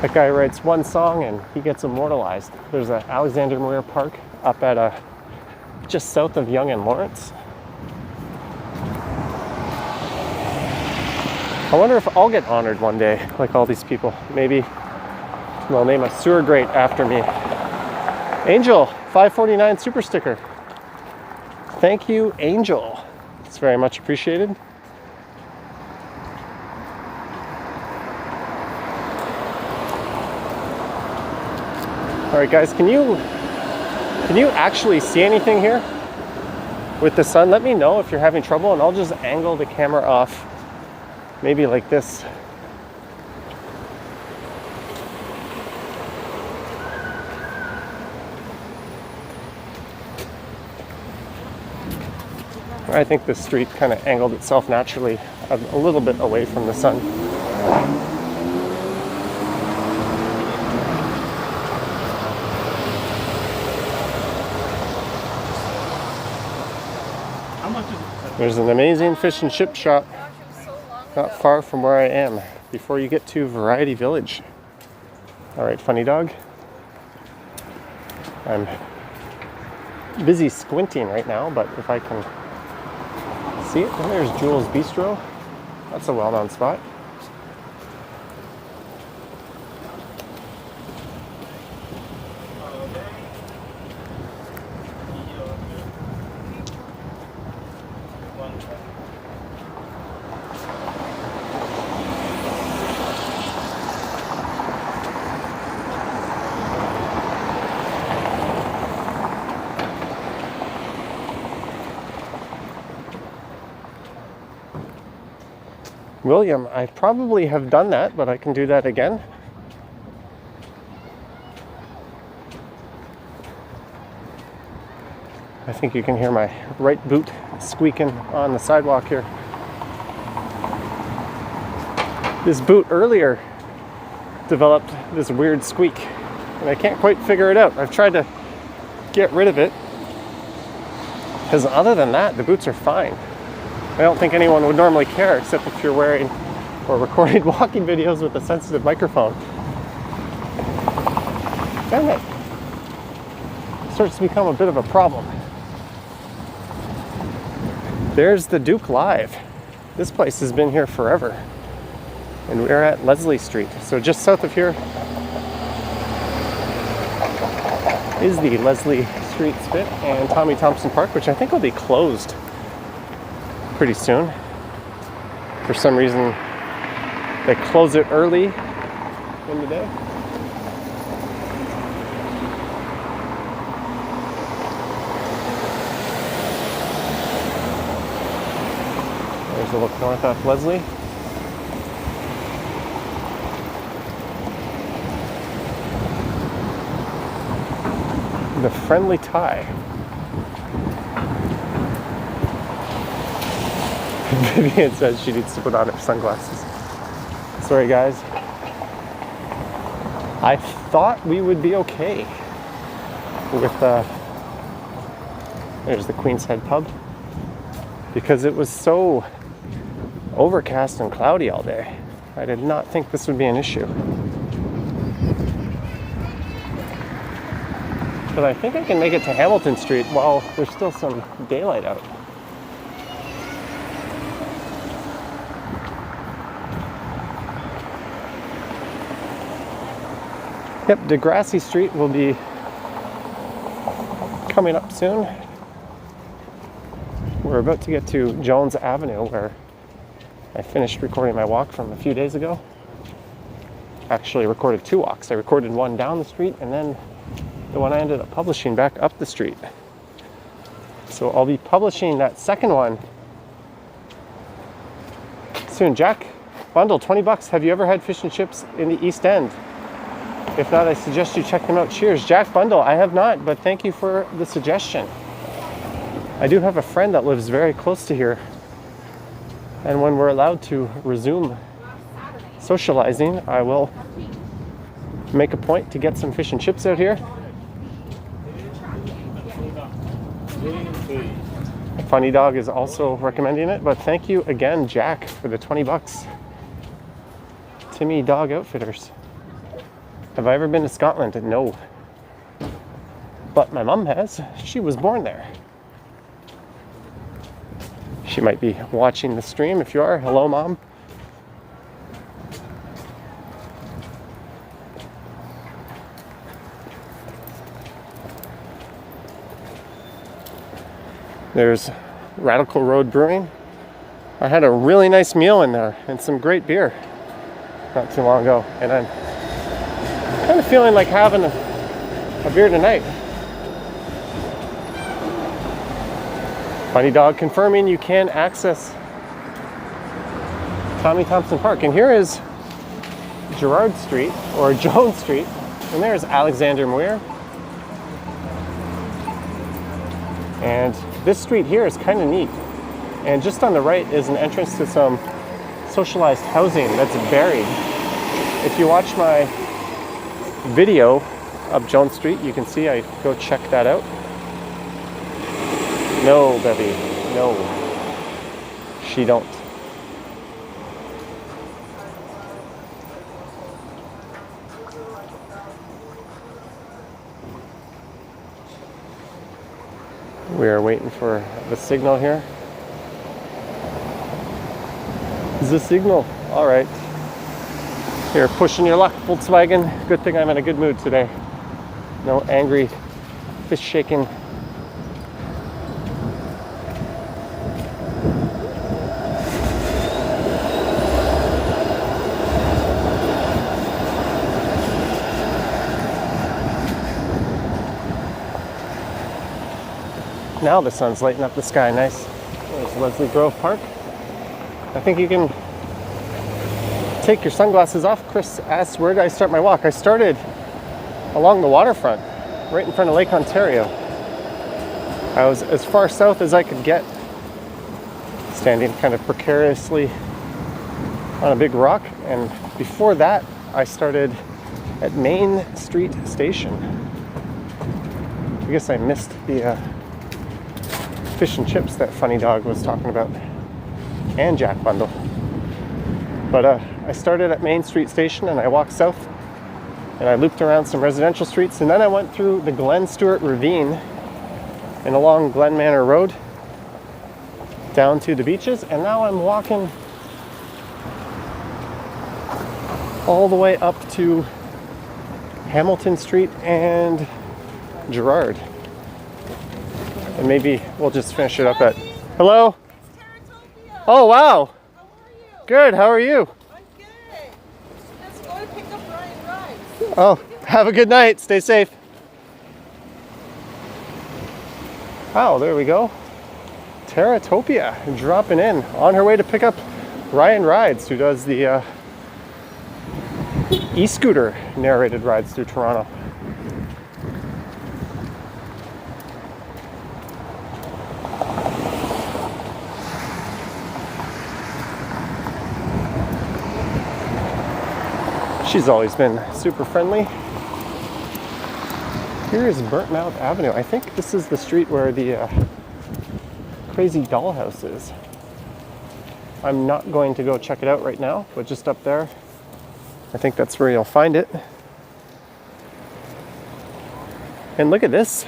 That guy writes one song and he gets immortalized. There's an Alexander Muir Park up at just south of Yonge and Lawrence. I wonder if I'll get honored one day, like all these people. Maybe they'll name a sewer grate after me. Angel, 549 super sticker. Thank you, Angel. It's very much appreciated. All right, guys, can you actually see anything here with the sun? Let me know if you're having trouble, and I'll just angle the camera off, maybe like this. I think the street kind of angled itself naturally a little bit away from the sun. There's an amazing fish and chip shop not far from where I am before you get to Variety Village. All right, funny dog. I'm busy squinting right now, but if I can see it, and there's Jules Bistro. That's a well-known spot. William, I probably have done that, but I can do that again. I think you can hear my right boot squeaking on the sidewalk here. This boot earlier developed this weird squeak, and I can't quite figure it out. I've tried to get rid of it, because other than that, the boots are fine. I don't think anyone would normally care, except if you're wearing or recording walking videos with a sensitive microphone. Damn it. It starts to become a bit of a problem. There's the Duke Live. This place has been here forever. And we're at Leslie Street. So just south of here is the Leslie Street Spit and Tommy Thompson Park, which I think will be closed pretty soon. For some reason, they close it early in the day. There's a look north off Leslie. The Friendly Tie. Vivian says she needs to put on her sunglasses. Sorry, guys. I thought we would be okay with there's the Queen's Head Pub, because it was so overcast and cloudy all day. I did not think this would be an issue. But I think I can make it to Hamilton Street while there's still some daylight out. Yep, Degrassi Street will be coming up soon. We're about to get to Jones Avenue, where I finished recording my walk from a few days ago. Actually recorded two walks. I recorded one down the street and then the one I ended up publishing back up the street. So I'll be publishing that second one soon. Jack Bundle, 20 bucks. Have you ever had fish and chips in the East End? If not, I suggest you check them out. Cheers. Jack Bundle, I have not, but thank you for the suggestion. I do have a friend that lives very close to here. And when we're allowed to resume socializing, I will make a point to get some fish and chips out here. Funny Dog is also recommending it, but thank you again, Jack, for the 20 bucks. Timmy Dog Outfitters. Have I ever been to Scotland? No. But my mom has. She was born there. She might be watching the stream. If you are, hello, Mom. There's Radical Road Brewing. I had a really nice meal in there and some great beer not too long ago, and I'm kind of feeling like having a beer tonight. Funny Dog confirming you can access Tommy Thompson Park. And here is Gerard Street, or Jones Street. And there's Alexander Muir. And this street here is kind of neat. And just on the right is an entrance to some socialized housing that's buried. If you watch my video of Jones Street, you can see I go check that out. No, Bevy, no, she don't. We are waiting for the signal here. The signal, all right. Here, pushing your luck, Volkswagen. Good thing I'm in a good mood today. No angry fist shaking. Now the sun's lighting up the sky nice. There's Leslie Grove Park. I think you can take your sunglasses off. Chris asked, where did I start my walk? I started along the waterfront, right in front of Lake Ontario. I was as far south as I could get, standing kind of precariously on a big rock. And before that, I started at Main Street Station. I guess I missed the fish and chips that Funny Dog was talking about, and Jack Bundle. But I started at Main Street Station and I walked south and I looped around some residential streets, and then I went through the Glen Stewart Ravine and along Glen Manor Road down to the beaches, and now I'm walking all the way up to Hamilton Street and Gerard. And maybe we'll just finish it up at... Hello? Oh, wow. How are you? Good, how are you? I'm good. Let's go to pick up Ryan Rides. Oh, have a good night. Stay safe. Oh, there we go. Terratopia dropping in on her way to pick up Ryan Rides, who does the e-scooter narrated rides through Toronto. She's always been super friendly. Here is Burntmouth Avenue. I think this is the street where the crazy dollhouse is. I'm not going to go check it out right now, but just up there, I think that's where you'll find it. And look at this.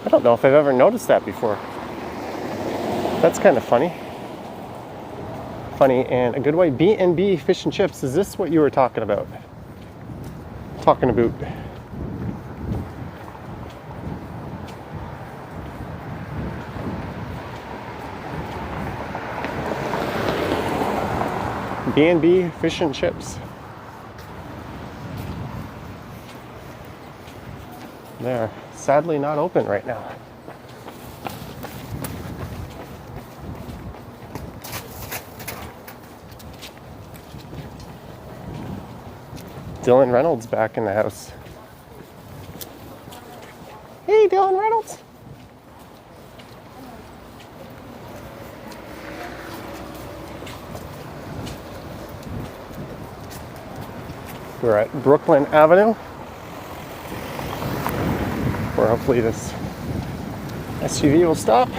I don't know if I've ever noticed that before. That's kind of funny. Funny and a good way. B&B Fish and Chips. Is this what you were talking about? Talking about. B&B Fish and Chips. They're sadly not open right now. Dylan Reynolds back in the house. Hey, Dylan Reynolds. We're at Brooklyn Avenue, where hopefully this SUV will stop.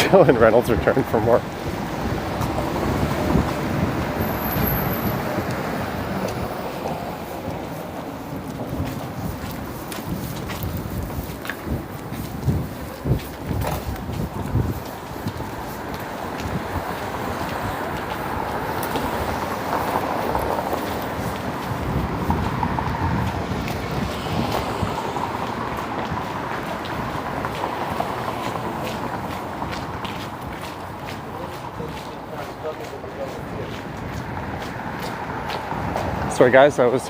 Dylan Reynolds returned from work. Sorry guys, I was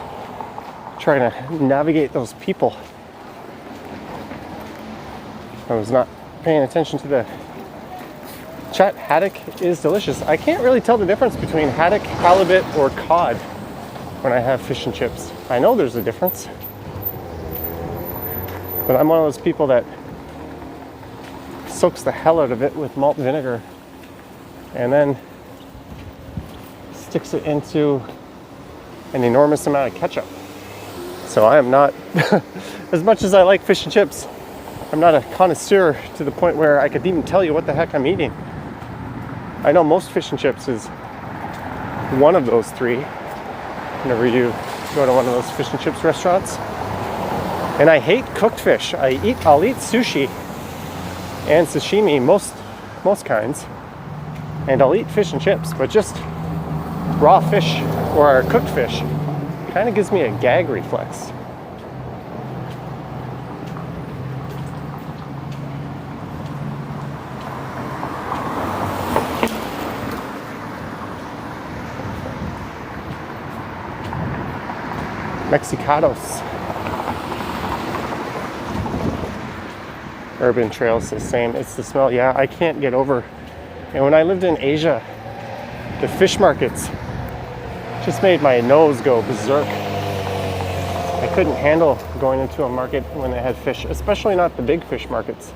trying to navigate those people. I was not paying attention to the chat. Haddock is delicious. I can't really tell the difference between haddock, halibut, or cod when I have fish and chips. I know there's a difference, but I'm one of those people that soaks the hell out of it with malt vinegar and then sticks it into an enormous amount of ketchup. So I am not, as much as I like fish and chips, I'm not a connoisseur to the point where I could even tell you what the heck I'm eating. I know most fish and chips is one of those three whenever you go to one of those fish and chips restaurants. And I hate cooked fish. I'll eat sushi and sashimi, most kinds, and I'll eat fish and chips, but just raw fish or cooked fish kind of gives me a gag reflex. Mexicados. Urban Trails the same. It's the smell. Yeah, I can't get over. And when I lived in Asia, the fish markets just made my nose go berserk. I couldn't handle going into a market when they had fish, especially not the big fish markets.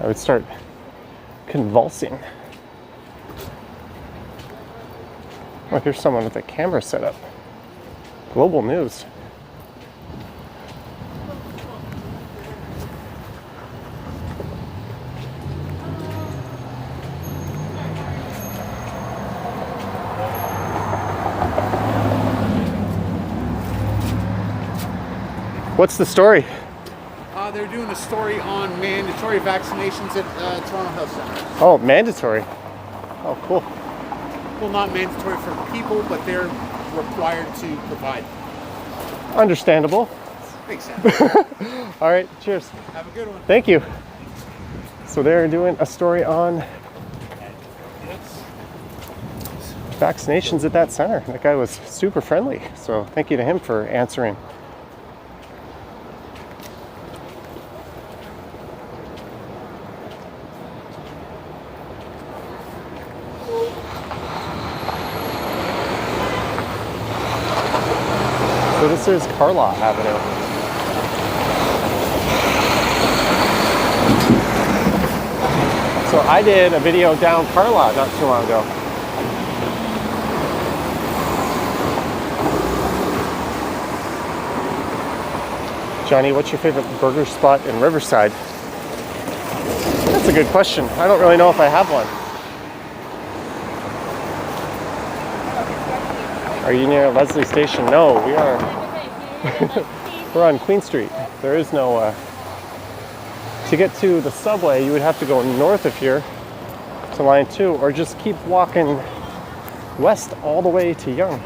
I would start convulsing. Oh, here's someone with a camera set up. Global news. What's the story? They're doing a story on mandatory vaccinations at Toronto Health Center. Oh, mandatory. Oh, cool. Well, not mandatory for people, but they're required to provide. Understandable. Makes sense. All right, cheers. Have a good one. Thank you. So they're doing a story on vaccinations at that center. That guy was super friendly, so thank you to him for answering. So this is Carlaw Avenue. So I did a video down Carlaw not too long ago. Johnny, what's your favorite burger spot in Riverside? That's a good question. I don't really know if I have one. Are you near Leslie Station? No, we are. We're on Queen Street. There is no. To get to the subway, you would have to go north of here to line 2, or just keep walking west all the way to Yonge.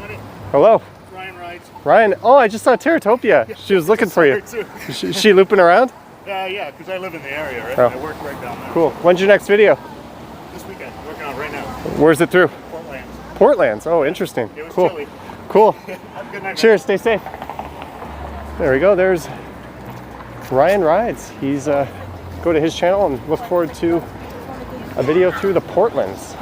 Hello. Ryan rides. Ryan. Oh, I just saw Teratopia. She was looking for you. Is she looping around? Yeah, because I live in the area, right? Oh. I work right down there. Cool. When's your next video? This weekend, working on it right now. Where's it through? Portland. Portland's. Oh, interesting. It was Cool. chilly. Cool. Have a good night. Cheers. Stay safe. There we go. There's Ryan Rides. He's go to his channel and look forward to a video through the Portlands.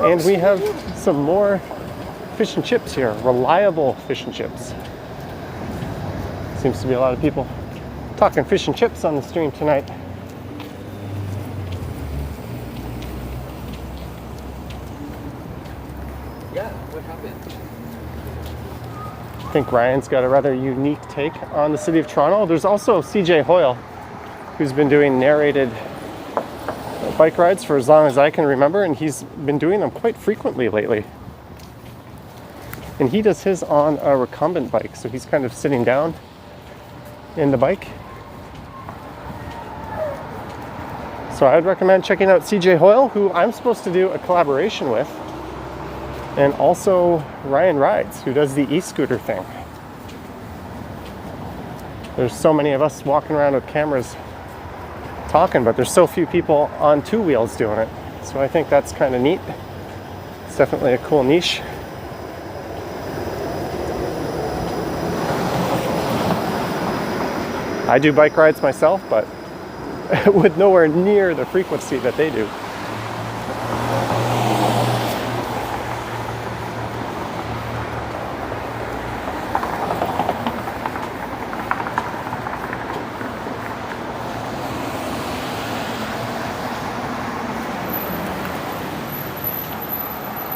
And we have some more fish and chips here. Reliable fish and chips. Seems to be a lot of people talking fish and chips on the stream tonight. Yeah, what happened? I think Ryan's got a rather unique take on the city of Toronto. There's also CJ Hoyle, who's been doing narrated bike rides for as long as I can remember, and he's been doing them quite frequently lately. And he does his on a recumbent bike, so he's kind of sitting down in the bike. So I would recommend checking out CJ Hoyle, who I'm supposed to do a collaboration with. And also Ryan Rides, who does the e-scooter thing. There's so many of us walking around with cameras talking, but there's so few people on two wheels doing it. So I think that's kind of neat. It's definitely a cool niche. I do bike rides myself, but with nowhere near the frequency that they do.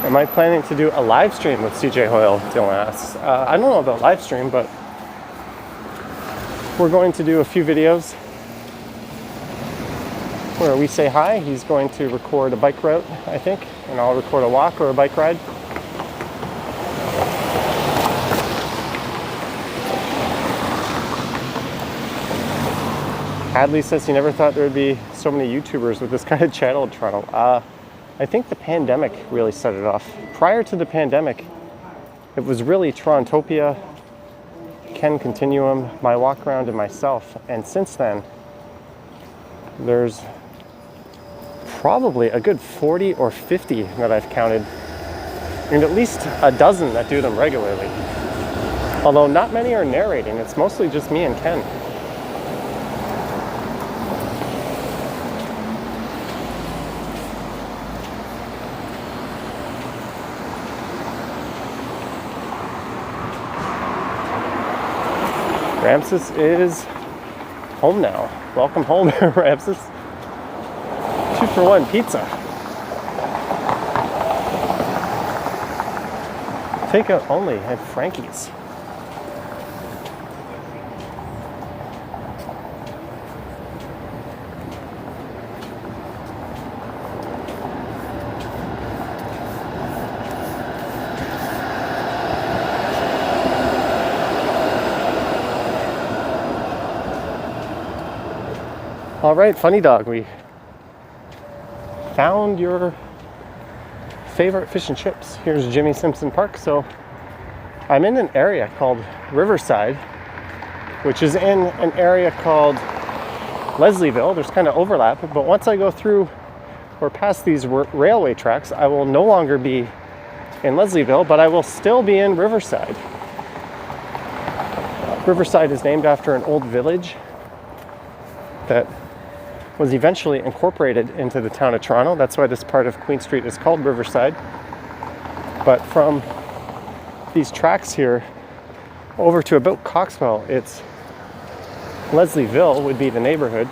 Am I planning to do a live stream with CJ Hoyle? Dylan asks. I don't know about live stream, but we're going to do a few videos where we say hi. He's going to record a bike route, I think, and I'll record a walk or a bike ride. Hadley says he never thought there would be so many YouTubers with this kind of channel in Toronto. I think the pandemic really set it off. Prior to the pandemic, it was really Torontopia, Ken Continuum, My Walk Around, and myself. And since then, there's probably a good 40 or 50 that I've counted, and at least a dozen that do them regularly. Although not many are narrating, it's mostly just me and Ken. Ramses is home now. Welcome home, Ramses. 2-for-1 pizza. Takeout only at Frankie's. All right, Funny Dog, we found your favorite fish and chips. Here's Jimmy Simpson Park. So I'm in an area called Riverside, which is in an area called Leslieville. There's kind of overlap, but once I go through or past these railway tracks, I will no longer be in Leslieville, but I will still be in Riverside. Riverside is named after an old village that was eventually incorporated into the town of Toronto. That's why this part of Queen Street is called Riverside. But from these tracks here over to about Coxwell, it's Leslieville would be the neighborhood.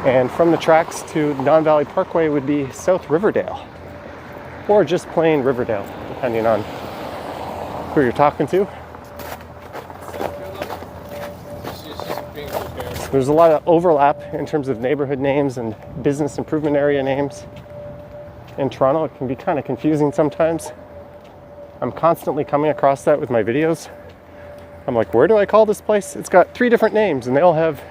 And from the tracks to Don Valley Parkway would be South Riverdale, or just plain Riverdale, depending on who you're talking to. There's a lot of overlap in terms of neighborhood names and business improvement area names in Toronto. It can be kind of confusing sometimes. I'm constantly coming across that with my videos. I'm like, where do I call this place? It's got 3 different names and they all have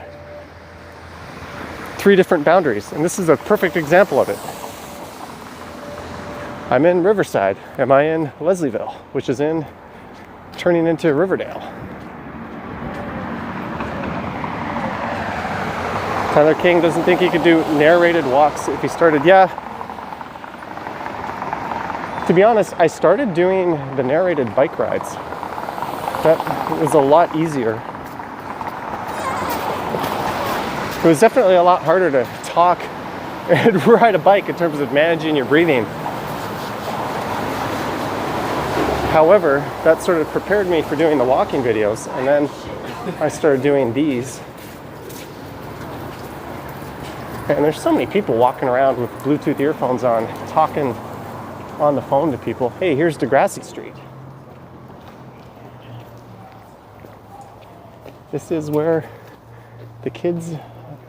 3 different boundaries. And this is a perfect example of it. I'm in Riverside. Am I in Leslieville, which is turning into Riverdale? Tyler King doesn't think he could do narrated walks if he started. Yeah. To be honest, I started doing the narrated bike rides. That was a lot easier. It was definitely a lot harder to talk and ride a bike in terms of managing your breathing. However, that sort of prepared me for doing the walking videos, and then I started doing these. And there's so many people walking around with Bluetooth earphones on, talking on the phone to people. Hey, here's Degrassi Street. This is where the kids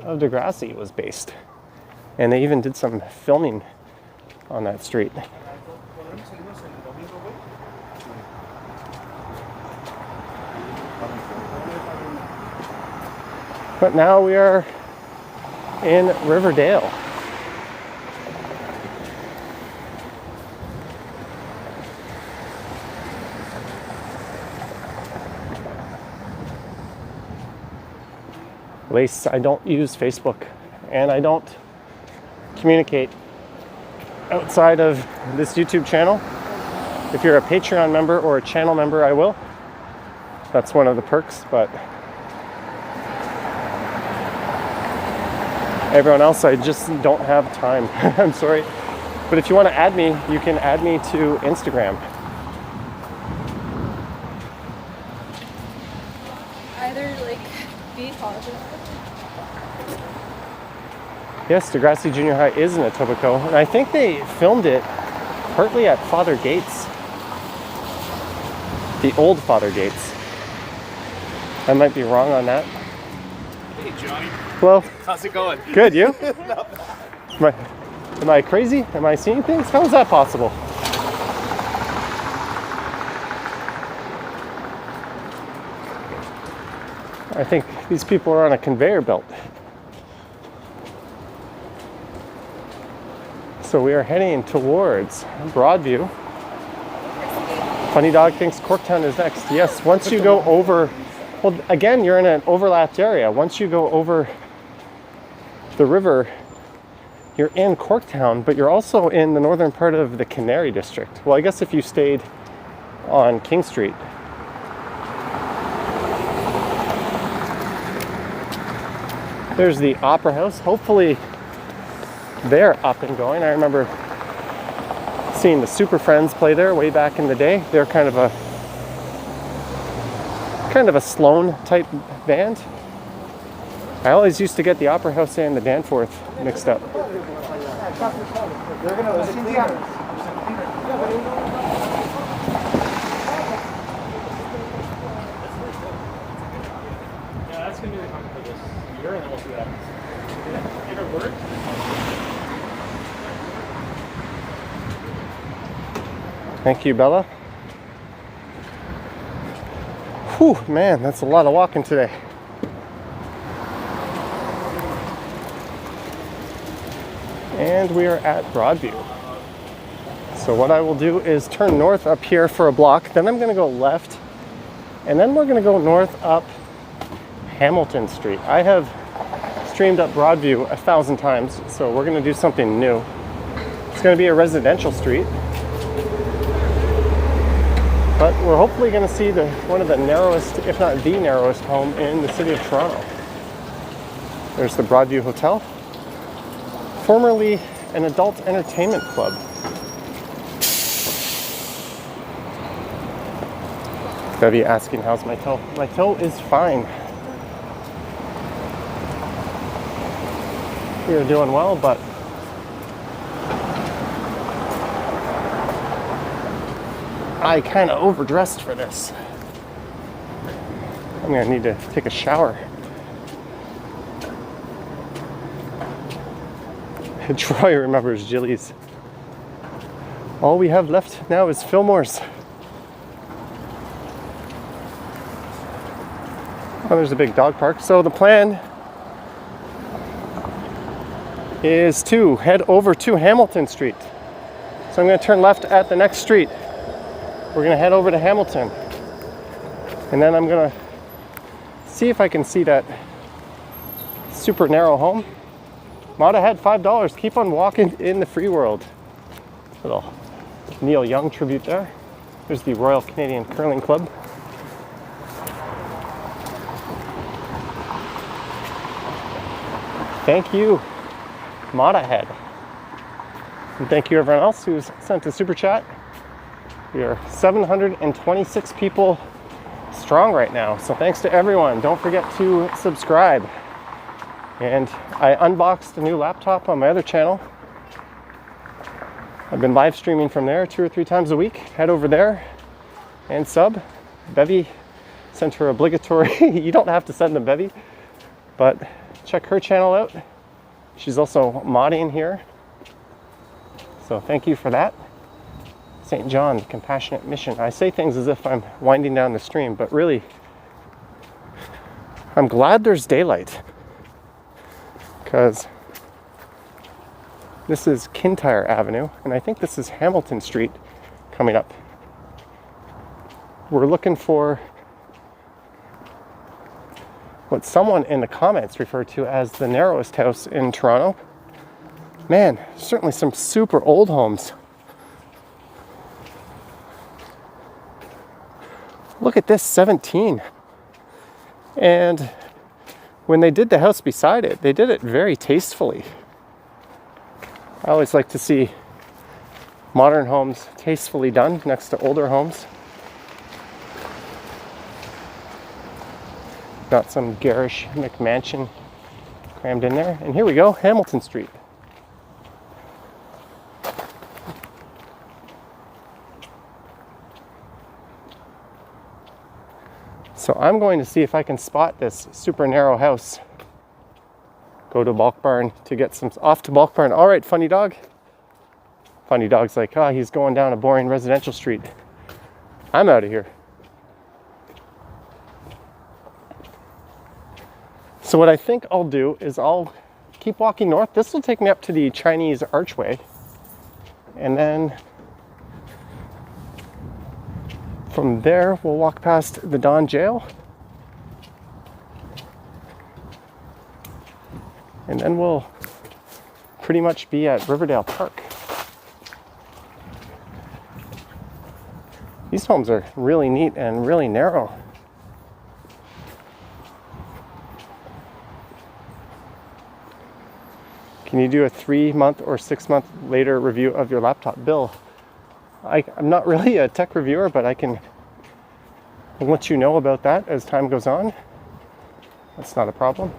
of Degrassi was based. And they even did some filming on that street. But now we are in Riverdale. At least I don't use Facebook, and I don't communicate outside of this YouTube channel. If you're a Patreon member or a channel member, I will. That's one of the perks, but everyone else, I just don't have time. I'm sorry. But if you want to add me, you can add me to Instagram. Either like be positive. Yes, Degrassi Junior High is in Etobicoke, and I think they filmed it partly at Father Gates. The old Father Gates. I might be wrong on that. Hey, Johnny. Well, How's it going? good, you? Am I crazy? Am I seeing things? How is that possible? I think these people are on a conveyor belt. So we are heading towards Broadview. Funny Dog thinks Corktown is next. Yes, once you go over, well, again, you're in an overlapped area. Once you go over the river, you're in Corktown, but you're also in the northern part of the Canary District. Well, I guess if you stayed on King Street. There's the Opera House. Hopefully they're up and going. I remember seeing the Super Friends play there way back in the day. They're kind of a Sloan type band. I always used to get the Opera House and the Danforth mixed up. Yeah, that's gonna be the content for this year, and then we'll see what happens. If it works. Thank you, Bella. Whew, man, that's a lot of walking today. And we are at Broadview. So what I will do is turn north up here for a block, then I'm gonna go left, and then we're gonna go north up Hamilton Street. I have streamed up Broadview 1,000 times, so we're gonna do something new. It's gonna be a residential street, but we're hopefully gonna see one of the narrowest, if not the narrowest home in the city of Toronto. There's the Broadview Hotel, formerly an adult entertainment club. Debbie asking, how's my toe? My toe is fine. We are doing well, but I kind of overdressed for this. I'm gonna need to take a shower. Troy remembers Jilly's. All we have left now is Fillmore's. Oh, there's a big dog park. So the plan is to head over to Hamilton Street. So I'm going to turn left at the next street. We're going to head over to Hamilton. And then I'm going to see if I can see that super narrow home. Moda had $5. Keep on walking in the free world. Little Neil Young tribute there. There's the Royal Canadian Curling Club. Thank you, Moda Head. And thank you everyone else who's sent a super chat. We are 726 people strong right now. So thanks to everyone. Don't forget to subscribe. And I unboxed a new laptop on my other channel. I've been live streaming from there 2 or 3 times a week. Head over there and sub. Bevy sent her obligatory. You don't have to send them Bevy, but check her channel out. She's also modding here. So thank you for that. St. John, the Compassionate Mission. I say things as if I'm winding down the stream, but really, I'm glad there's daylight. Because this is Kintyre Avenue, and I think this is Hamilton Street coming up. We're looking for what someone in the comments referred to as the narrowest house in Toronto. Man, certainly some super old homes. Look at this, 17. And when they did the house beside it, they did it very tastefully. I always like to see modern homes tastefully done next to older homes. Not some garish McMansion crammed in there. And here we go, Hamilton Street. So I'm going to see if I can spot this super narrow house. Go to Bulk Barn to get some, off to Bulk Barn. All right, funny dog. Funny dog's like, oh, he's going down a boring residential street. I'm out of here. So what I think I'll do is I'll keep walking north. This will take me up to the Chinese Archway. And then from there, we'll walk past the Don Jail. And then we'll pretty much be at Riverdale Park. These homes are really neat and really narrow. Can you do a 3-month or 6-month later review of your laptop bill? I'm not really a tech reviewer, but I can let you know about that as time goes on. That's not a problem.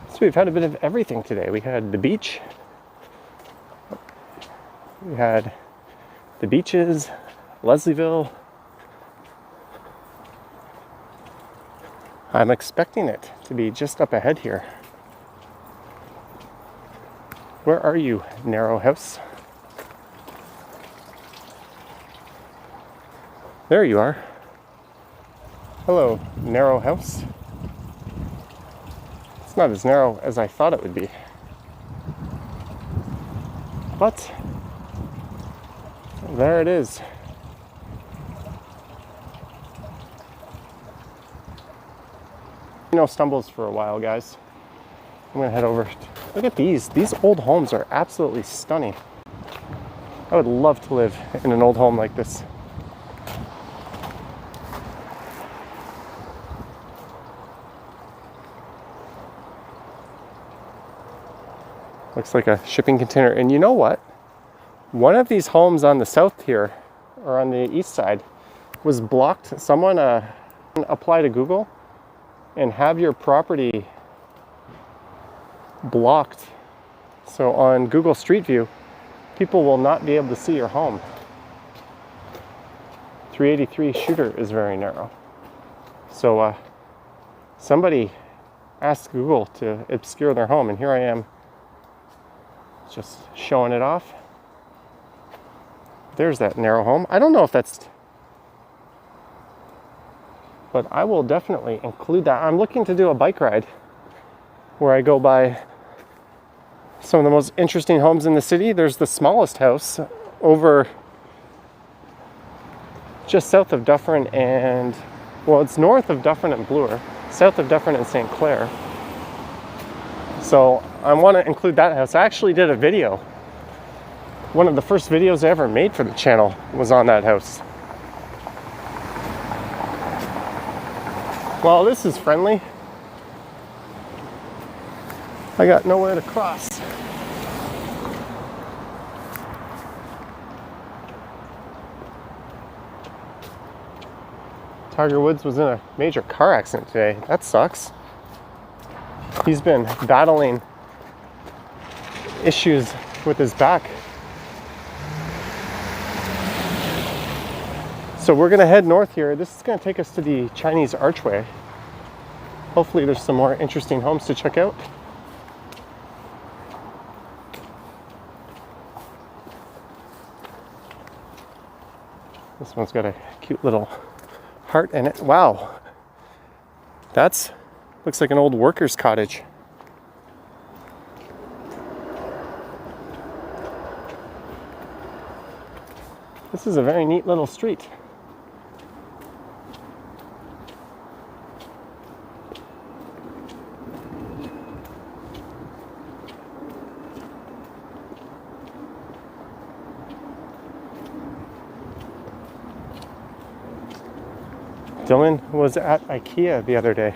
So we've had a bit of everything today. We had the beach. We had the beaches, Leslieville. I'm expecting it to be just up ahead here. Where are you, narrow house? There you are. Hello, narrow house. It's not as narrow as I thought it would be. But there it is. No stumbles for a while, guys. I'm gonna head over. Look at these. These old homes are absolutely stunning. I would love to live in an old home like this. Looks like a shipping container. And you know what? One of these homes on the south here, or on the east side, was blocked. Someone applied to Google and have your property blocked. So on Google Street View, people will not be able to see your home. 383 Shooter is very narrow. So somebody asked Google to obscure their home, and here I am just showing it off. There's that narrow home. I don't know if that's, but I will definitely include that. I'm looking to do a bike ride where I go by some of the most interesting homes in the city. There's the smallest house over just south of Dufferin and, well, it's north of Dufferin and Bloor, south of Dufferin and St. Clair. So I want to include that house. I actually did a video. One of the first videos I ever made for the channel was on that house. Well, this is friendly. I got nowhere to cross. Tiger Woods was in a major car accident today. That sucks. He's been battling issues with his back. So we're gonna head north here. This is gonna take us to the Chinese Archway. Hopefully there's some more interesting homes to check out. This one's got a cute little heart in it. Wow. That's, looks like an old worker's cottage. This is a very neat little street. Dylan was at IKEA the other day.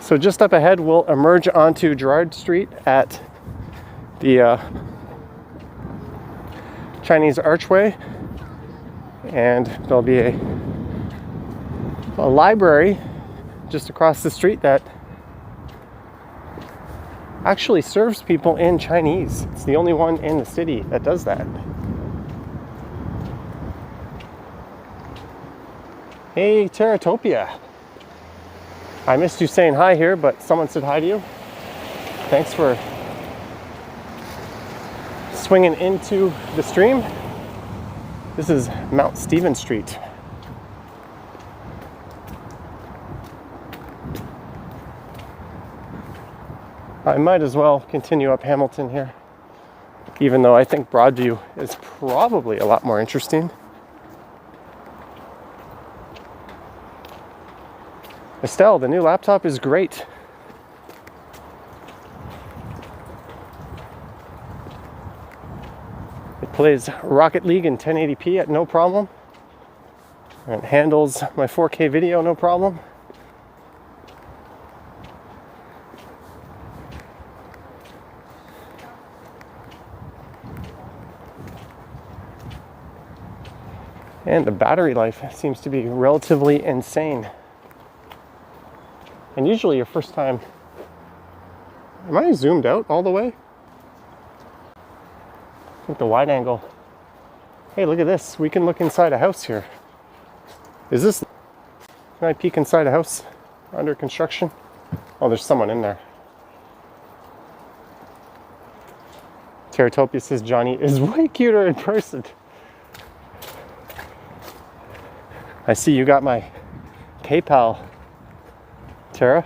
So just up ahead, we'll emerge onto Gerrard Street at the Chinese Archway, and there'll be a library just across the street that actually serves people in Chinese. It's the only one in the city that does that. Hey, Terratopia. I missed you saying hi here, but someone said hi to you. Thanks for swinging into the stream. This is Mount Stephen Street. I might as well continue up Hamilton here, even though I think Broadview is probably a lot more interesting. Estelle, the new laptop is great. It plays Rocket League in 1080p at no problem. And it handles my 4K video no problem. And the battery life seems to be relatively insane. And usually your first time... Am I zoomed out all the way? I think the wide angle... Hey, look at this. We can look inside a house here. Is this... Can I peek inside a house under construction? Oh, there's someone in there. Terratopia says Johnny is way cuter in person. I see you got my PayPal, Tara.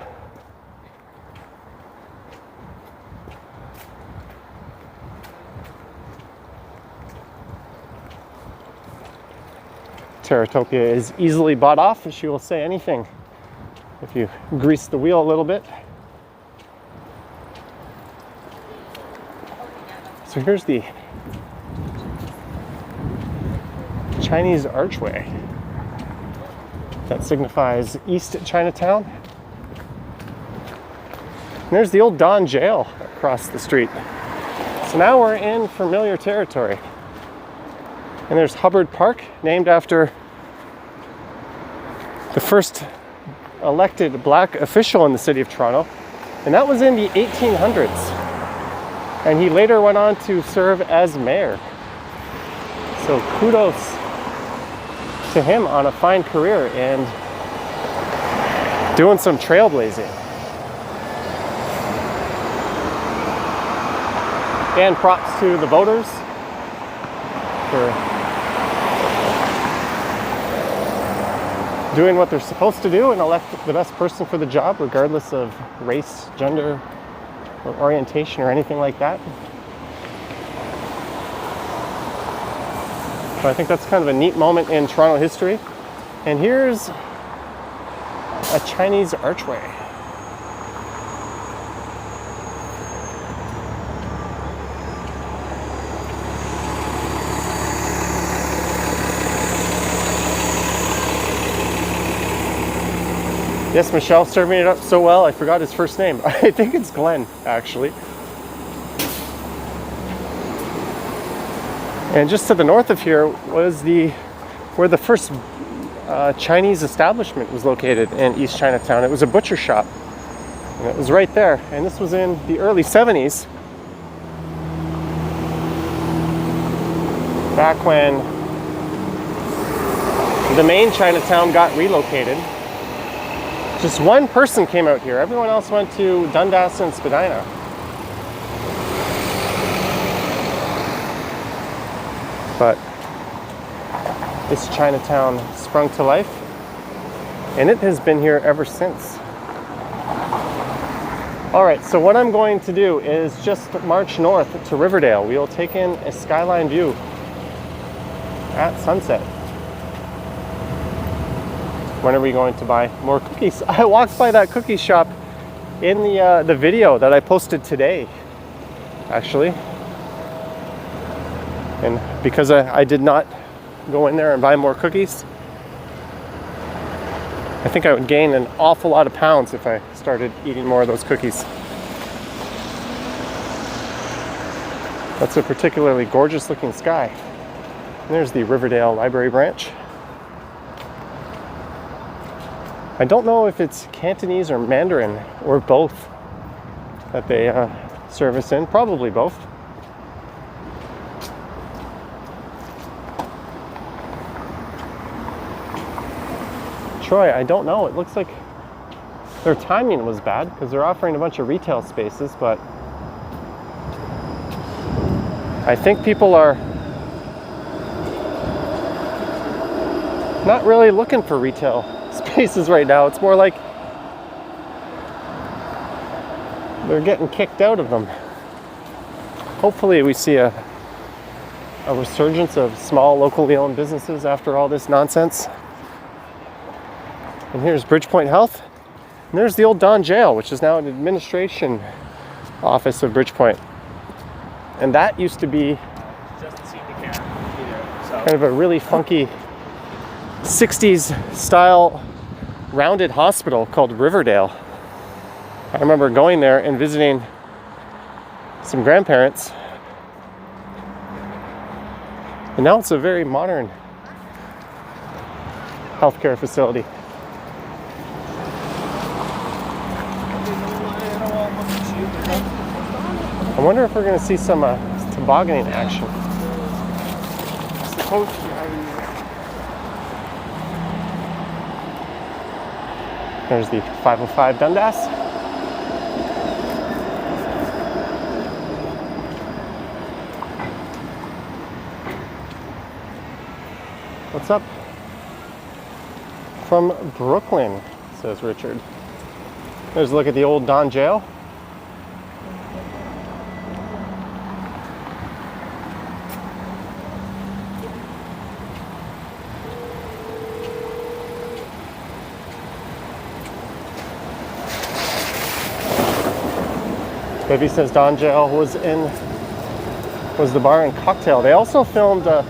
Terratopia is easily bought off. She will say anything if you grease the wheel a little bit. So here's the Chinese Archway that signifies East Chinatown. And there's the old Don Jail across the street. So now we're in familiar territory. And there's Hubbard Park, named after the first elected black official in the city of Toronto. And that was in the 1800s. And he later went on to serve as mayor. So kudos to him on a fine career and doing some trailblazing. And props to the voters for doing what they're supposed to do and elect the best person for the job, regardless of race, gender, or orientation, or anything like that. So I think that's kind of a neat moment in Toronto history. And here's a Chinese archway. Yes, Michelle serving it up so well, I forgot his first name. I think it's Glenn, actually. And just to the north of here was where the first Chinese establishment was located in East Chinatown. It was a butcher shop, and it was right there. And this was in the early 70s, back when the main Chinatown got relocated. Just one person came out here. Everyone else went to Dundas and Spadina. But this Chinatown sprung to life, and it has been here ever since. All right, so what I'm going to do is just march north to Riverdale. We will take in a skyline view at sunset. When are we going to buy more cookies? I walked by that cookie shop in the video that I posted today, actually. And because I did not go in there and buy more cookies. I think I would gain an awful lot of pounds if I started eating more of those cookies. That's a particularly gorgeous looking sky. And there's the Riverdale Library branch. I don't know if it's Cantonese or Mandarin or both that they service in. Probably both. Troy, I don't know. It looks like their timing was bad because they're offering a bunch of retail spaces, but I think people are not really looking for retail spaces right now. It's more like they're getting kicked out of them. Hopefully we see a resurgence of small locally owned businesses after all this nonsense. And here's Bridgepoint Health. And there's the old Don Jail, which is now an administration office of Bridgepoint. And that used to be kind of a really funky 60s style rounded hospital called Riverdale. I remember going there and visiting some grandparents. And now it's a very modern healthcare facility. I wonder if we're going to see some tobogganing action. There's the 505 Dundas. What's up? From Brooklyn, says Richard. There's a look at the old Don Jail. Baby says Don Jail was the bar and cocktail. They also filmed. Yo,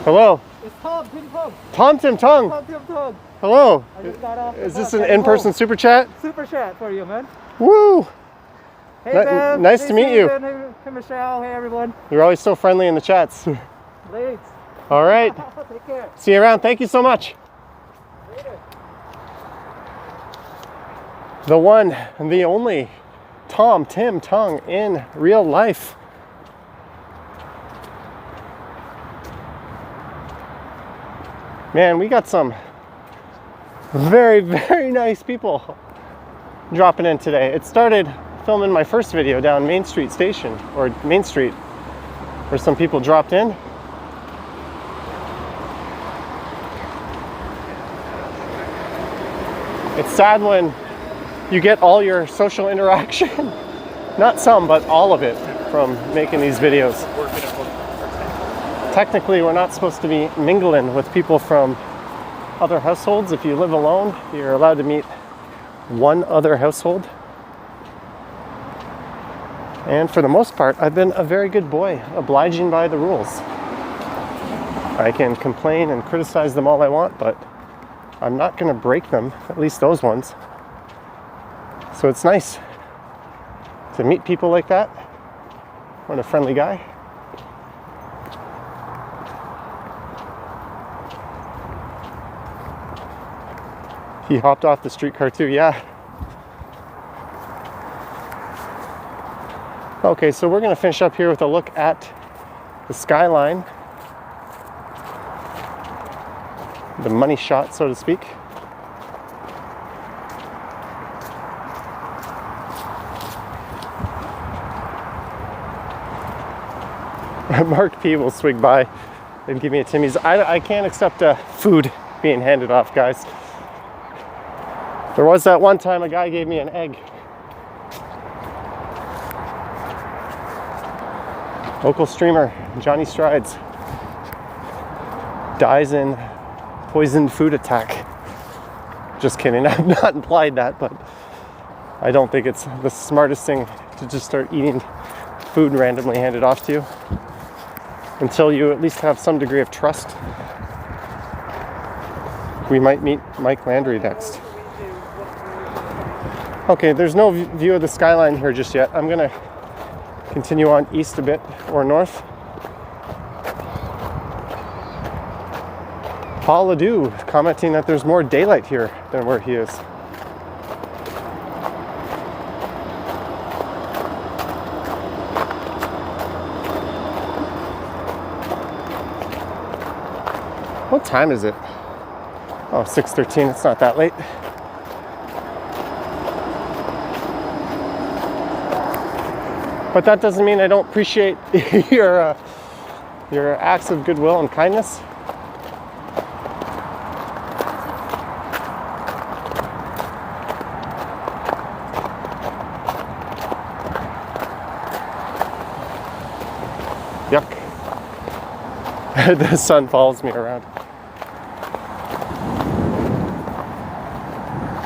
Hello. it's Tom, Tim Tom. Tom Tim Tung. Tom, Tim Tom. Hello. I just got off. Is this an in-person super chat? Super chat for you, man. Woo! Hey, Ni- Bev. nice Hey, to meet you. Susan. Hey, Michelle. Hey, everyone. You're always so friendly in the chats. Late. All right. Take care. See you around. Thank you so much. Later. The one and the only Tom Tim Tung in real life. Man, we got some very, very nice people dropping in today. It started filming my first video down Main Street Station, or Main Street, where some people dropped in. It's sad when you get all your social interaction, not some, but all of it, from making these videos. Technically, we're not supposed to be mingling with people from other households. If you live alone, you're allowed to meet one other household. And for the most part, I've been a very good boy, obliging by the rules. I can complain and criticize them all I want, but I'm not going to break them, at least those ones. So it's nice to meet people like that. What a friendly guy. He hopped off the streetcar too, yeah. Okay, so we're gonna finish up here with a look at the Skyline. The money shot, so to speak. Mark P will swing by and give me a Timmy's. I can't accept food being handed off, guys. There was that one time a guy gave me an egg. Local streamer Johnny Strides dies in poisoned food attack. Just kidding, I've not implied that, but I don't think it's the smartest thing to just start eating food randomly handed off to you. until you at least have some degree of trust. We might meet Mike Landry next. Okay, there's no view of the skyline here just yet. I'm gonna continue on east a bit, or north. Paul Ledoux commenting that there's more daylight here than where he is. What time is it? Oh, 6:13, it's not that late. But that doesn't mean I don't appreciate your acts of goodwill and kindness. Yuck. The sun follows me around.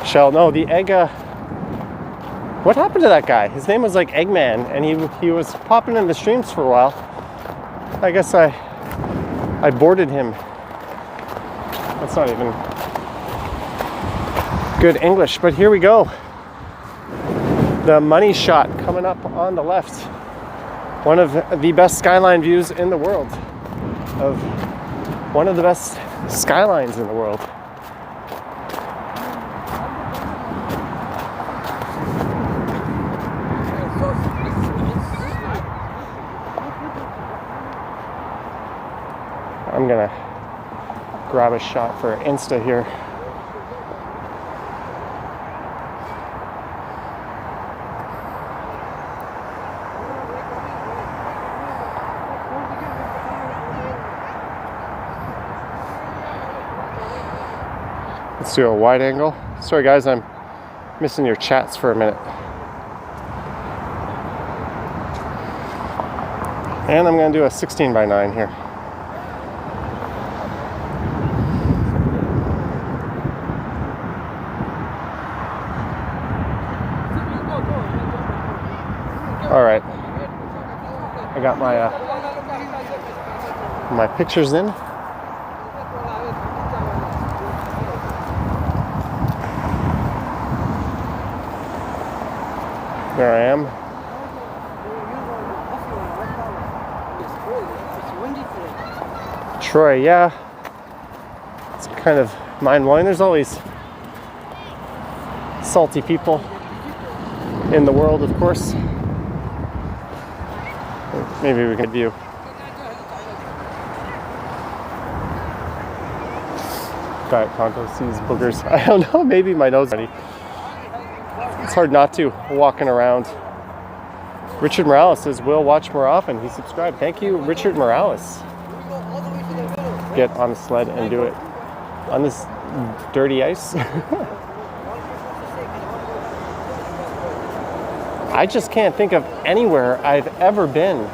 Shell, no, the egg, what happened to that guy? His name was like Eggman, and he was popping in the streams for a while. I guess I boarded him. That's not even good English, but here we go. The money shot coming up on the left. One of the best skyline views in the world. Of one of the best skylines in the world. I'm gonna grab a shot for Insta here. Let's do a wide angle. Sorry guys, I'm missing your chats for a minute. And I'm gonna do a 16:9 here. All right, I got my pictures in. There I am. Troy, yeah. It's kind of mind-blowing. There's always salty people in the world, of course. Maybe we can view. Diet Conto sees boogers. I don't know, maybe my nose already. It's hard not to, walking around. Richard Morales says, "We'll watch more often." He subscribed. Thank you, Richard Morales. Get on the sled and do it on this dirty ice. I just can't think of anywhere I've ever been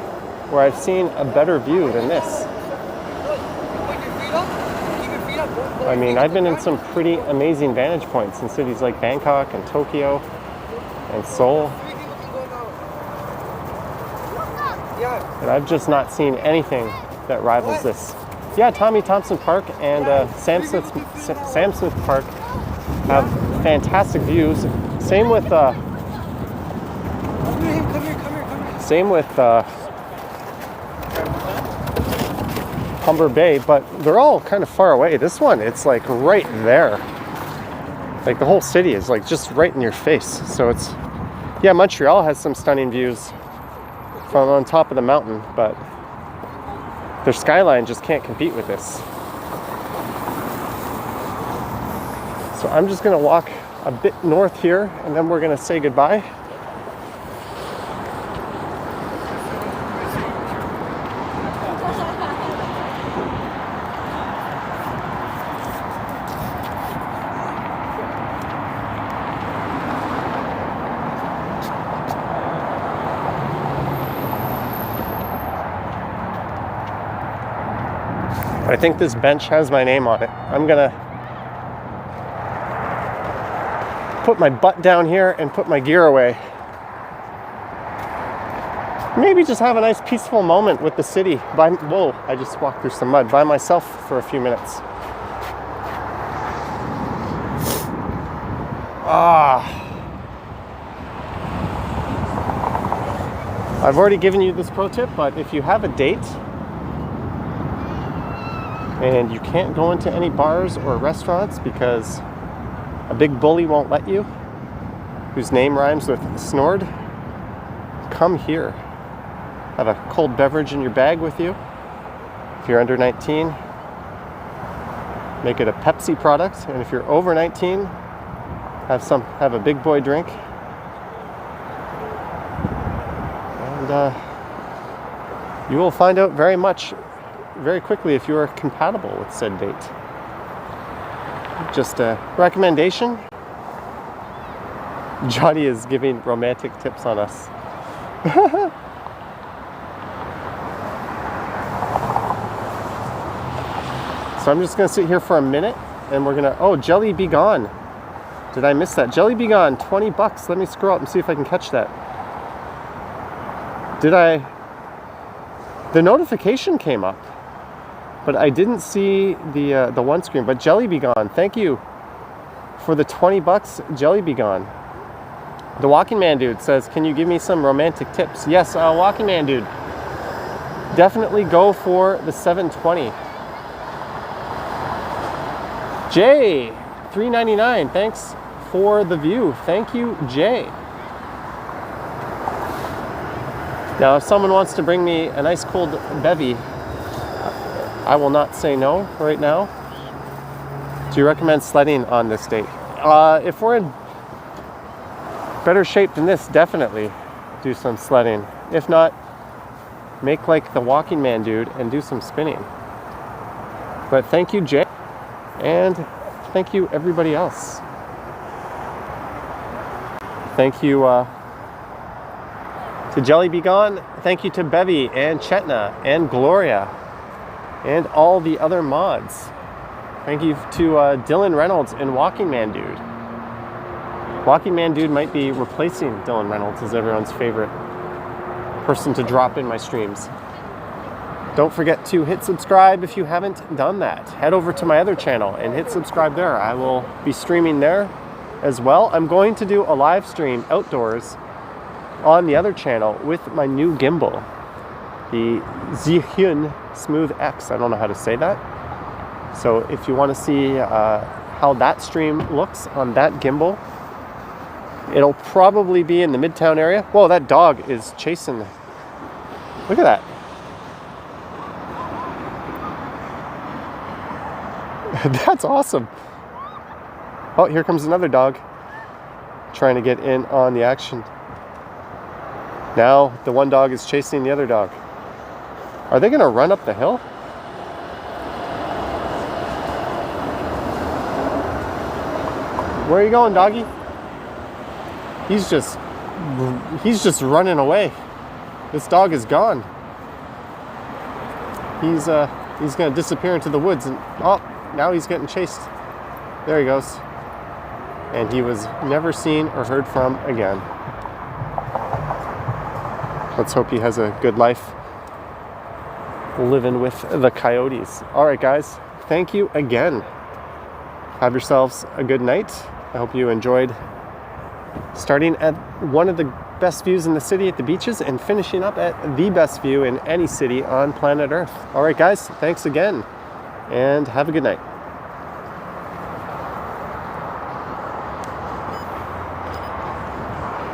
where I've seen a better view than this. I mean, I've been in some pretty amazing vantage points in cities like Bangkok and Tokyo and Seoul. And I've just not seen anything that rivals this. Yeah, Tommy Thompson Park and Sam Smith Park have fantastic views. Same with Humber Bay, but they're all kind of far away. This one, it's like right there. Like the whole city is like just right in your face. So it's, yeah, Montreal has some stunning views from on top of the mountain, but their skyline just can't compete with this. So I'm just gonna walk a bit north here and then we're gonna say goodbye. I think this bench has my name on it. I'm gonna put my butt down here and put my gear away. maybe just have a nice peaceful moment with the city. Whoa, I just walked through some mud by myself for a few minutes. I've already given you this pro tip, but if you have a date and you can't go into any bars or restaurants because a big bully won't let you, whose name rhymes with snored, come here. Have a cold beverage in your bag with you. If you're under 19, make it a Pepsi product. And if you're over 19, have a big boy drink. And you will find out very quickly if you are compatible with said date. Just a recommendation. Johnny is giving romantic tips on us. So I'm just gonna sit here for a minute and we're gonna, oh, Jelly Be Gone. Did I miss that? Jelly Be Gone, 20 bucks. Let me scroll up and see if I can catch that. The notification came up, but I didn't see the one screen. But Jelly Be Gone, thank you for the 20 bucks, Jelly Be Gone. The Walking Man Dude says, can you give me some romantic tips? Yes, Walking Man Dude. Definitely go for the 720. Jay, $3.99. Thanks for the view. Thank you, Jay. Now, if someone wants to bring me a nice cold bevy, I will not say no right now. Do you recommend sledding on this date? If we're in better shape than this, definitely do some sledding. If not, make like the Walking Man Dude and do some spinning. But thank you, Jay. And thank you, everybody else. Thank you to Jelly Be Gone. Thank you to Bevy and Chetna and Gloria and all the other mods. Thank you to Dylan Reynolds and Walking Man Dude. Walking Man Dude might be replacing Dylan Reynolds as everyone's favorite person to drop in my streams. Don't forget to hit subscribe if you haven't done that. Head over to my other channel and hit subscribe there. I will be streaming there as well. I'm going to do a live stream outdoors on the other channel with my new gimbal, the Zhiyun Smooth X. I don't know how to say that. So if you want to see how that stream looks on that gimbal, it'll probably be in the Midtown area. Whoa, that dog is chasing. Look at that. That's awesome. Oh, here comes another dog trying to get in on the action. Now the one dog is chasing the other dog. Are they going to run up the hill? Where are you going, doggy? He's just running away. This dog is gone. He's going to disappear into the woods, and oh, now he's getting chased. There he goes. And he was never seen or heard from again. Let's hope he has a good life living with the coyotes. All right, guys. Thank you again. Have yourselves a good night. I hope you enjoyed starting at one of the best views in the city at the beaches and finishing up at the best view in any city on planet Earth. All right, guys. Thanks again. And have a good night.